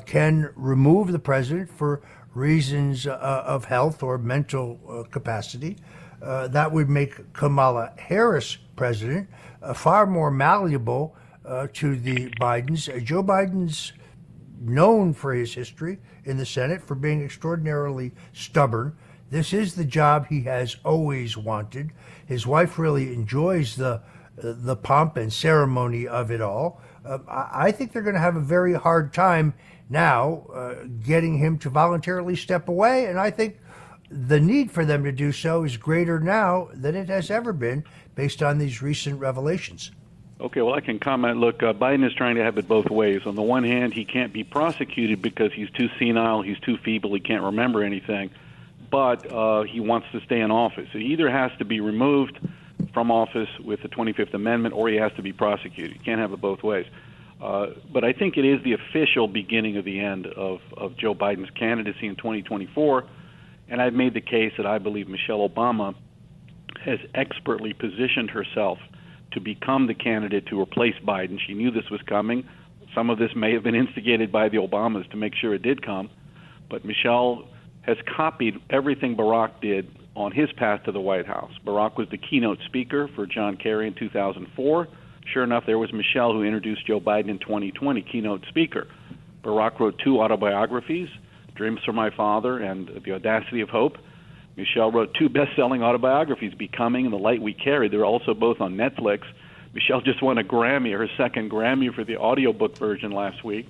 can remove the president for reasons of health or mental capacity. That would make Kamala Harris president, far more malleable to the Bidens. Joe Biden's known for his history in the Senate for being extraordinarily stubborn. This is the job he has always wanted. His wife really enjoys the pomp and ceremony of it all. I think they're going to have a very hard time now getting him to voluntarily step away, and I think the need for them to do so is greater now than it has ever been based on these recent revelations. Okay, well, I can comment. Look, Biden is trying to have it both ways. On the one hand, he can't be prosecuted because he's too senile, he's too feeble, he can't remember anything, but he wants to stay in office. So he either has to be removed from office with the 25th Amendment or he has to be prosecuted. You can't have it both ways. But I think it is the official beginning of the end of Joe Biden's candidacy in 2024, and I've made the case that I believe Michelle Obama has expertly positioned herself to become the candidate to replace Biden. She knew this was coming. Some of this may have been instigated by the Obamas to make sure it did come, but Michelle has copied everything Barack did on his path to the White House. Barack was the keynote speaker for John Kerry in 2004. Sure enough, there was Michelle who introduced Joe Biden in 2020, keynote speaker. Barack wrote 2 autobiographies, Dreams from My Father and The Audacity of Hope. Michelle wrote 2 best-selling autobiographies, Becoming and The Light We Carry. They're also both on Netflix. Michelle just won a Grammy, her second Grammy for the audiobook version last week.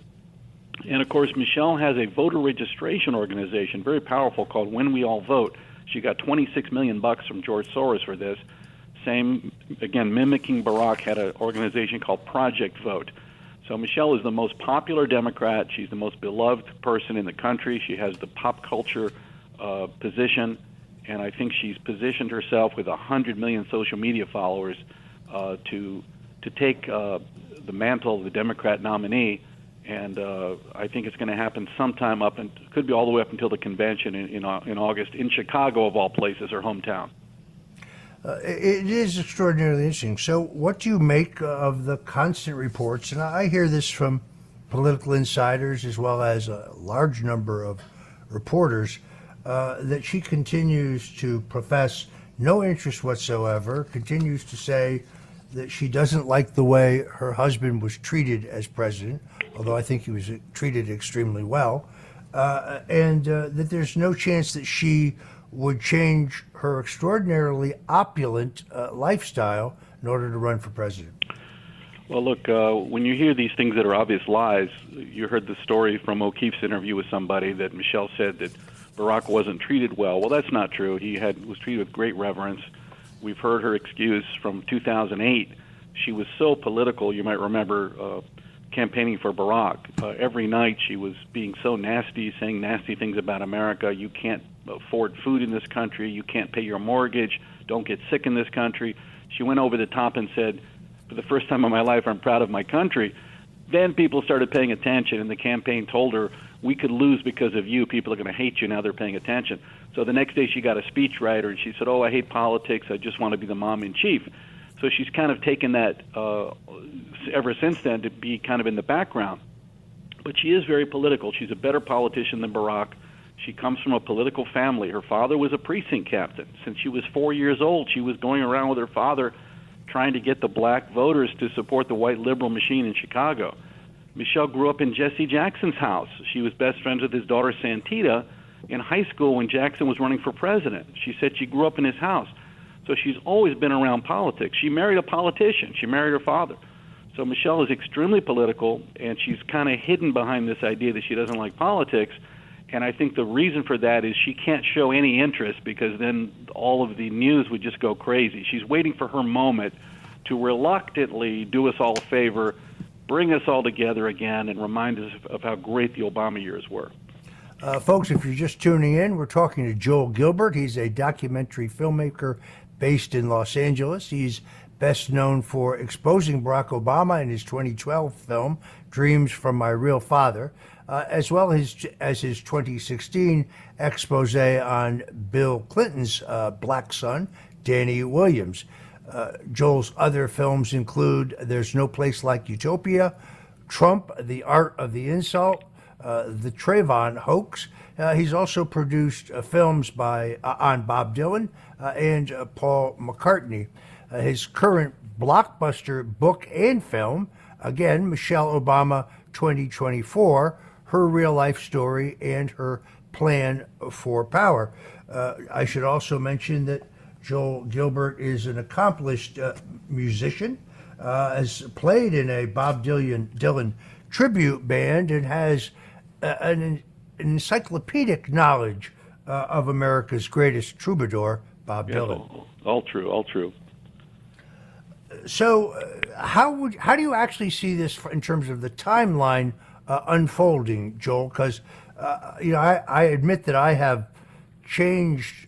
And, of course, Michelle has a voter registration organization, very powerful, called When We All Vote. She got $26 million from George Soros for this. Same, again, mimicking Barack, had an organization called Project Vote. So Michelle is the most popular Democrat. She's the most beloved person in the country. She has the pop culture position, and I think she's positioned herself with 100 million social media followers to take the mantle of the Democrat nominee. And I think it's going to happen sometime up, and could be all the way up until the convention in August in Chicago, of all places, her hometown. It is extraordinarily interesting. So what do you make of the constant reports, and I hear this from political insiders as well as a large number of reporters, that she continues to profess no interest whatsoever, continues to say that she doesn't like the way her husband was treated as president, although I think he was treated extremely well, and that there's no chance that she would change her extraordinarily opulent lifestyle in order to run for president. Well, look, when you hear these things that are obvious lies, you heard the story from O'Keefe's interview with somebody that Michelle said that Barack wasn't treated well. Well, that's not true. He was treated with great reverence. We've heard her excuse from 2008. She was so political, you might remember, campaigning for Barack. Every night she was being so nasty, saying nasty things about America. You can't afford food in this country. You can't pay your mortgage. Don't get sick in this country. She went over the top and said, for the first time in my life, I'm proud of my country. Then people started paying attention, and the campaign told her, we could lose because of you. People are going to hate you. Now they're paying attention. So the next day she got a speechwriter, and she said, I hate politics. I just want to be the mom-in-chief. So she's kind of taken that ever since then to be kind of in the background. But she is very political. She's a better politician than Barack. She comes from a political family. Her father was a precinct captain. Since she was 4 years old, she was going around with her father trying to get the black voters to support the white liberal machine in Chicago. Michelle grew up in Jesse Jackson's house. She was best friends with his daughter Santita in high school when Jackson was running for president. She said she grew up in his house. So she's always been around politics. She married a politician. She married her father. So Michelle is extremely political, and she's kind of hidden behind this idea that she doesn't like politics. And I think the reason for that is she can't show any interest, because then all of the news would just go crazy. She's waiting for her moment to reluctantly do us all a favor, bring us all together again, and remind us of how great the Obama years were. Folks, if you're just tuning in, we're talking to Joel Gilbert. He's a documentary filmmaker based in Los Angeles. He's best known for exposing Barack Obama in his 2012 film, Dreams from My Real Father, as well as his 2016 expose on Bill Clinton's black son, Danny Williams. Joel's other films include There's No Place Like Utopia, Trump, The Art of the Insult, The Trayvon Hoax. He's also produced films on Bob Dylan and Paul McCartney. His current blockbuster book and film, again, Michelle Obama 2024, her real life story and her plan for power. I should also mention that Joel Gilbert is an accomplished musician, has played in a Bob Dylan tribute band, and has an encyclopedic knowledge of America's greatest troubadour, Bob Dylan. All true, all true. So how do you actually see this in terms of the timeline unfolding, Joel? Because I admit that I have changed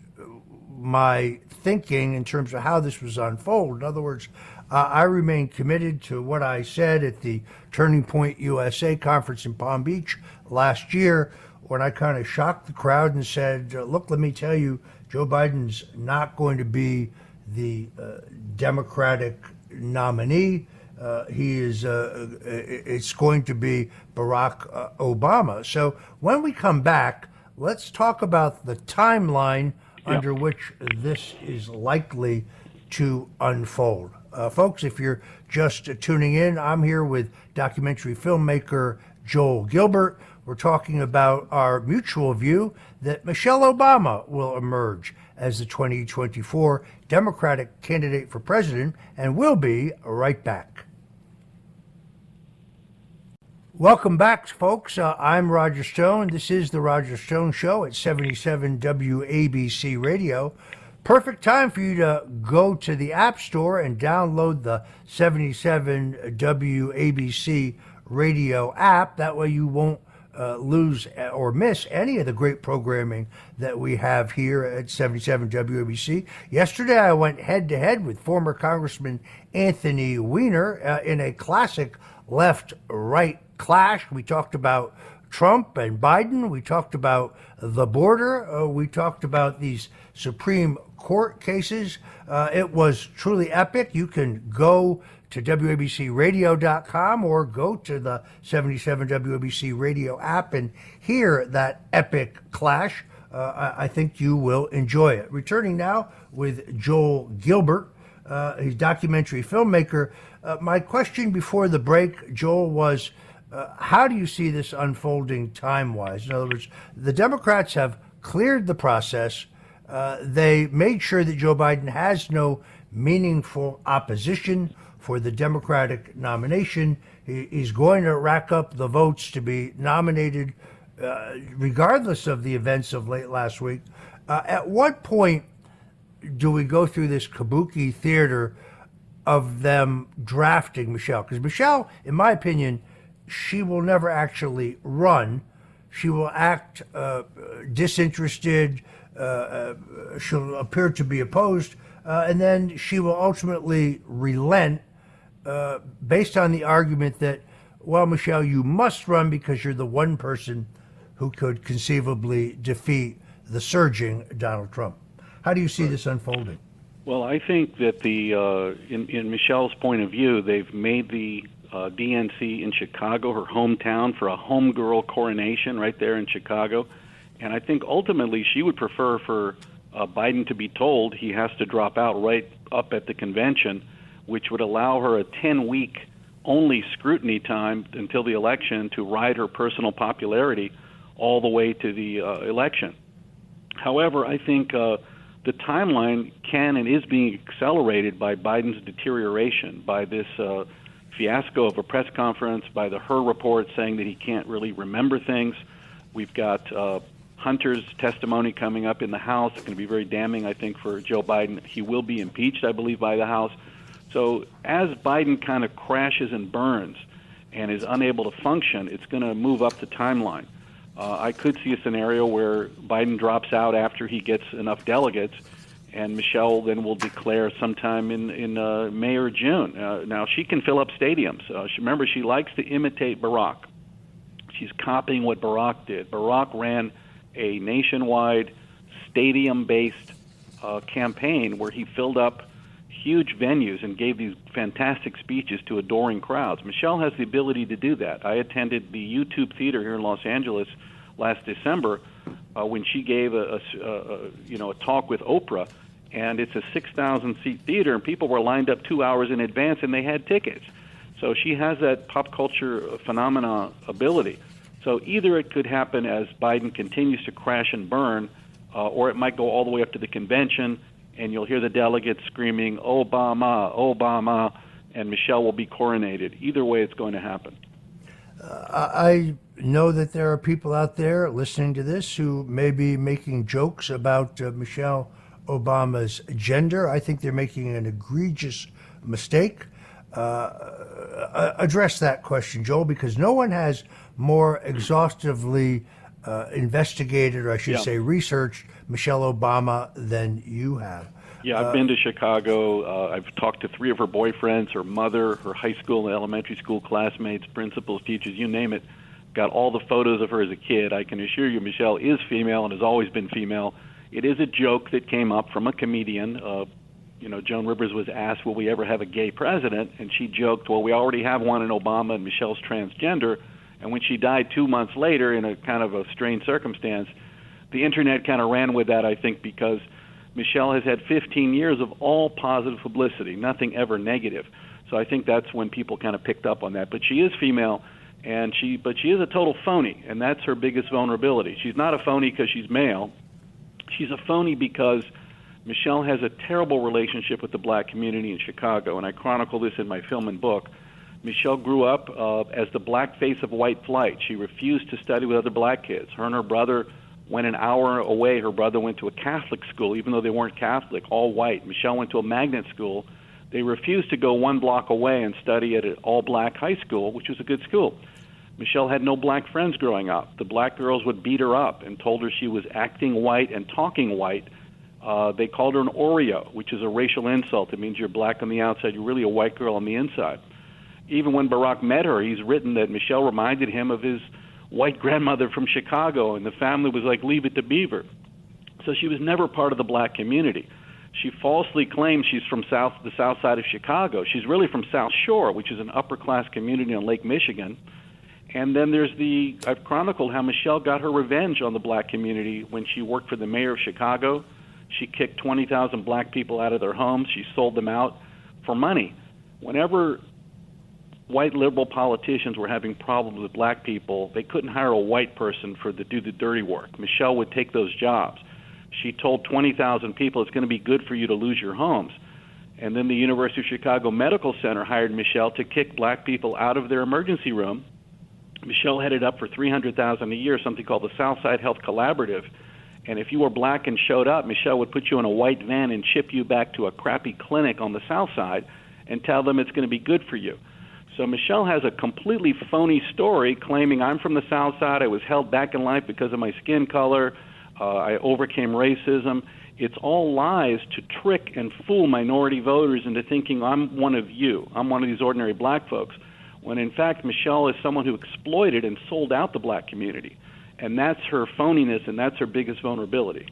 my thinking in terms of how this was unfold. In other words, I remain committed to what I said at the Turning Point USA conference in Palm Beach last year, when I kind of shocked the crowd and said, look, let me tell you, Joe Biden's not going to be the Democratic nominee. it's going to be Barack Obama. So when we come back, let's talk about the timeline under which this is likely to unfold. Folks, if you're just tuning in, I'm here with documentary filmmaker Joel Gilbert. We're talking about our mutual view that Michelle Obama will emerge as the 2024 Democratic candidate for president, and we'll be right back. Welcome back, folks. I'm Roger Stone. This is The Roger Stone Show at 77 WABC Radio. Perfect time for you to go to the App Store and download the 77 WABC Radio app. That way you won't lose or miss any of the great programming that we have here at 77 WABC. Yesterday, I went head-to-head with former Congressman Anthony Weiner in a classic left-right clash. We talked about Trump and Biden. We talked about the border. We talked about these Supreme Court cases. It was truly epic. You can go to WABCRadio.com or go to the 77 WABC Radio app and hear that epic clash. I think you will enjoy it. Returning now with Joel Gilbert, he's a documentary filmmaker. My question before the break, Joel, was how do you see this unfolding time-wise? In other words, the Democrats have cleared the process. They made sure that Joe Biden has no meaningful opposition for the Democratic nomination. He's going to rack up the votes to be nominated regardless of the events of late last week. At what point do we go through this kabuki theater of them drafting Michelle? Because Michelle, in my opinion, she will never actually run. She will act disinterested. She'll appear to be opposed. And then she will ultimately relent based on the argument that, well, Michelle, you must run because you're the one person who could conceivably defeat the surging Donald Trump. How do you see this unfolding? Well, I think that in Michelle's point of view, they've made the DNC in Chicago her hometown for a homegirl coronation right there in Chicago. And I think ultimately she would prefer for Biden to be told he has to drop out right up at the convention, which would allow her a 10-week only scrutiny time until the election to ride her personal popularity all the way to the election. However, I think the timeline can and is being accelerated by Biden's deterioration, by this fiasco of a press conference, by the Hur report saying that he can't really remember things. We've got Hunter's testimony coming up in the House. It's going to be very damning, I think, for Joe Biden. He will be impeached, I believe, by the House. So as Biden kind of crashes and burns and is unable to function, it's going to move up the timeline. I could see a scenario where Biden drops out after he gets enough delegates, and Michelle then will declare sometime in May or June. Now, she can fill up stadiums. Remember, she likes to imitate Barack. She's copying what Barack did. Barack ran a nationwide stadium-based campaign where he filled up huge venues and gave these fantastic speeches to adoring crowds. Michelle has the ability to do that. I attended the YouTube Theater here in Los Angeles last December when she gave a talk with Oprah, and it's a 6,000-seat theater, and people were lined up 2 hours in advance, and they had tickets. So she has that pop culture phenomena ability. So either it could happen as Biden continues to crash and burn, or it might go all the way up to the convention, and you'll hear the delegates screaming, Obama, Obama, and Michelle will be coronated. Either way, it's going to happen. I know that there are people out there listening to this who may be making jokes about Michelle Obama's gender. I think they're making an egregious mistake. Address that question, Joel, because no one has more exhaustively investigated, or I should say researched, Michelle Obama than you have. Yeah, I've been to Chicago. I've talked to 3 of her boyfriends, her mother, her high school and elementary school classmates, principals, teachers, you name it. Got all the photos of her as a kid. I can assure you Michelle is female and has always been female. It is a joke that came up from a comedian Joan Rivers was asked, will we ever have a gay president? And she joked, well, we already have one in Obama, and Michelle's transgender. And when she died 2 months later in a kind of a strange circumstance, the internet kind of ran with that, I think, because Michelle has had 15 years of all positive publicity, nothing ever negative. So I think that's when people kind of picked up on that. But she is female, but she is a total phony, and that's her biggest vulnerability. She's not a phony because she's male. She's a phony because Michelle has a terrible relationship with the black community in Chicago, and I chronicle this in my film and book. Michelle grew up as the black face of white flight. She refused to study with other black kids. Her and her brother went an hour away. Her brother went to a Catholic school, even though they weren't Catholic, all white. Michelle went to a magnet school. They refused to go 1 block away and study at an all-black high school, which was a good school. Michelle had no black friends growing up. The black girls would beat her up and told her she was acting white and talking white. They called her an Oreo, which is a racial insult. It means you're black on the outside. You're really a white girl on the inside. Even when Barack met her, he's written that Michelle reminded him of his white grandmother from Chicago, and the family was like, leave it to Beaver. So she was never part of the black community. She falsely claims she's from the south side of Chicago. She's really from South Shore, which is an upper-class community on Lake Michigan. And then I've chronicled how Michelle got her revenge on the black community when she worked for the mayor of Chicago. She kicked 20,000 black people out of their homes. She sold them out for money. Whenever white liberal politicians were having problems with black people, they couldn't hire a white person to do the dirty work. Michelle would take those jobs. She told 20,000 people it's going to be good for you to lose your homes. And then the University of Chicago Medical Center hired Michelle to kick black people out of their emergency room. Michelle headed up for $300,000 a year, something called the Southside Health Collaborative. And if you were black and showed up, Michelle would put you in a white van and ship you back to a crappy clinic on the South Side and tell them it's going to be good for you. So Michelle has a completely phony story claiming I'm from the South Side, I was held back in life because of my skin color, I overcame racism. It's all lies to trick and fool minority voters into thinking I'm one of you, I'm one of these ordinary black folks, when in fact Michelle is someone who exploited and sold out the black community. And that's her phoniness, and that's her biggest vulnerability.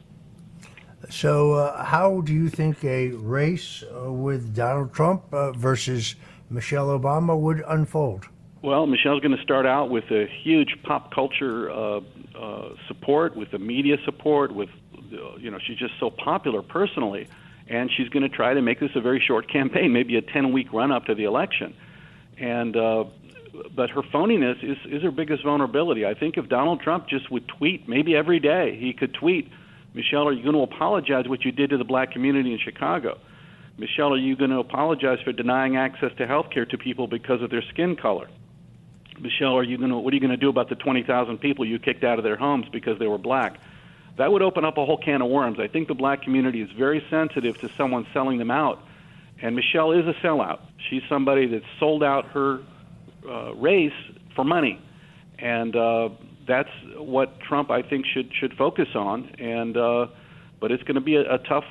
So how do you think a race with Donald Trump versus Michelle Obama would unfold? Well, Michelle's going to start out with a huge pop culture support, with the media support, with, she's just so popular personally, and she's going to try to make this a very short campaign, maybe a 10-week run-up to the election. And but her phoniness is her biggest vulnerability. I think if Donald Trump just would tweet, maybe every day, he could tweet, Michelle, are you going to apologize what you did to the black community in Chicago? Michelle, are you going to apologize for denying access to health care to people because of their skin color? Michelle, what are you going to do about the 20,000 people you kicked out of their homes because they were black? That would open up a whole can of worms. I think the black community is very sensitive to someone selling them out, and Michelle is a sellout. She's somebody that sold out her race for money, and that's what Trump, I think, should focus on. And but it's going to be a tough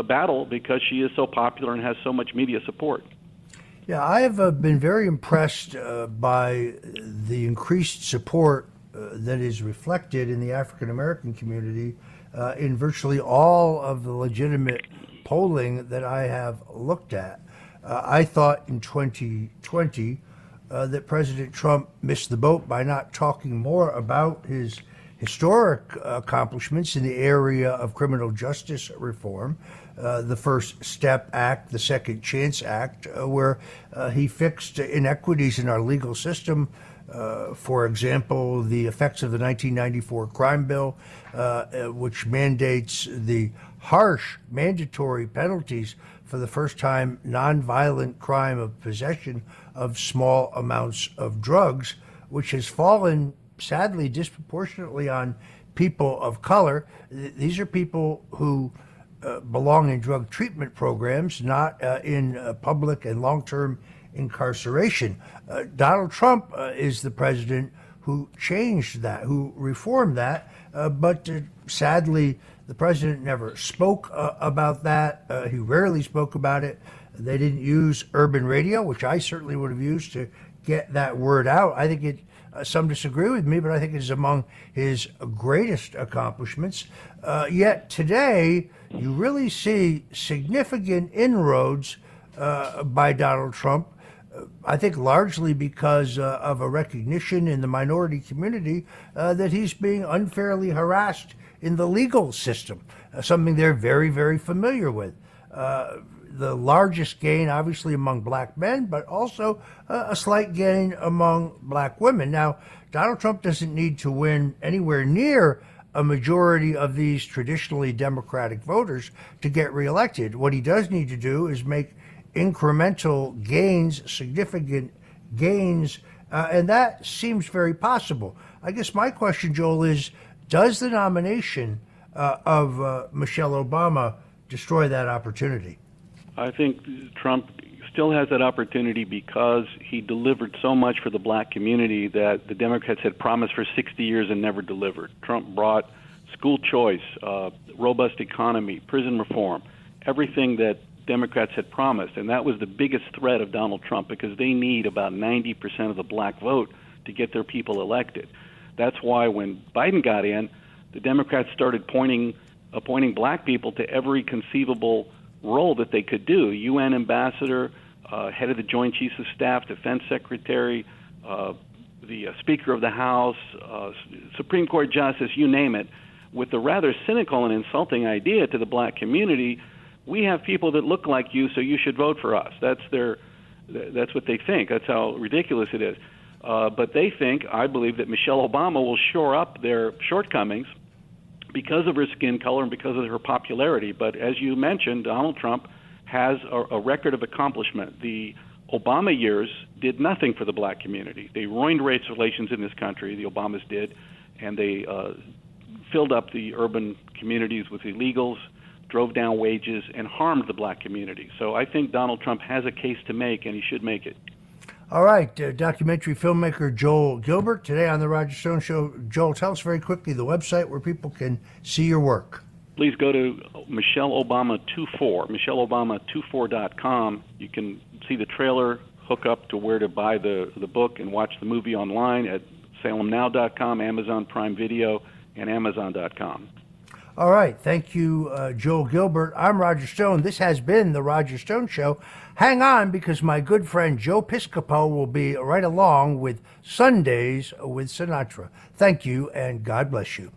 battle because she is so popular and has so much media support. Yeah, I have been very impressed by the increased support that is reflected in the African American community in virtually all of the legitimate polling that I have looked at. I thought in 2020 that President Trump missed the boat by not talking more about his historic accomplishments in the area of criminal justice reform, the First Step Act, the Second Chance Act, where he fixed inequities in our legal system. For example, the effects of the 1994 crime bill, which mandates the harsh mandatory penalties for the first time nonviolent crime of possession of small amounts of drugs, which has fallen sadly disproportionately on people of color. These are people who belong in drug treatment programs, not in public and long-term incarceration. Donald Trump is the president who changed that, who reformed that, but sadly, the president never spoke about that. He rarely spoke about it. They didn't use urban radio, which I certainly would have used to get that word out. I think it Some disagree with me, but I think it is among his greatest accomplishments. Yet today, you really see significant inroads by Donald Trump. I think largely because of a recognition in the minority community that he's being unfairly harassed in the legal system, something they're very, very familiar with. The largest gain, obviously, among black men, but also a slight gain among black women. Now, Donald Trump doesn't need to win anywhere near a majority of these traditionally Democratic voters to get reelected. What he does need to do is make incremental gains, significant gains, and that seems very possible. I guess my question, Joel, is does the nomination of Michelle Obama destroy that opportunity? I think Trump still has that opportunity because he delivered so much for the black community that the Democrats had promised for 60 years and never delivered. Trump brought school choice, robust economy, prison reform, everything that Democrats had promised, and that was the biggest threat of Donald Trump because they need about 90% of the black vote to get their people elected. That's why when Biden got in, the Democrats started appointing black people to every conceivable role that they could do: UN ambassador, head of the Joint Chiefs of Staff, defense secretary, the Speaker of the House, Supreme Court justice, you name it, with the rather cynical and insulting idea to the black community, we have people that look like you, so you should vote for us. That's what they think. That's how ridiculous it is. But they think, I believe, that Michelle Obama will shore up their shortcomings because of her skin color and because of her popularity. But as you mentioned, Donald Trump has a record of accomplishment. The Obama years did nothing for the black community. They ruined race relations in this country, the Obamas did, and they filled up the urban communities with illegals, drove down wages, and harmed the black community. So I think Donald Trump has a case to make, and he should make it. All right, documentary filmmaker Joel Gilbert, today on The Roger Stone Show. Joel, tell us very quickly the website where people can see your work. Please go to Michelle Obama 24 You can see the trailer, hook up to where to buy the book, and watch the movie online at salemnow.com, Amazon Prime Video, and Amazon.com. All right. Thank you, Joel Gilbert. I'm Roger Stone. This has been The Roger Stone Show. Hang on, because my good friend Joe Piscopo will be right along with Sundays with Sinatra. Thank you, and God bless you.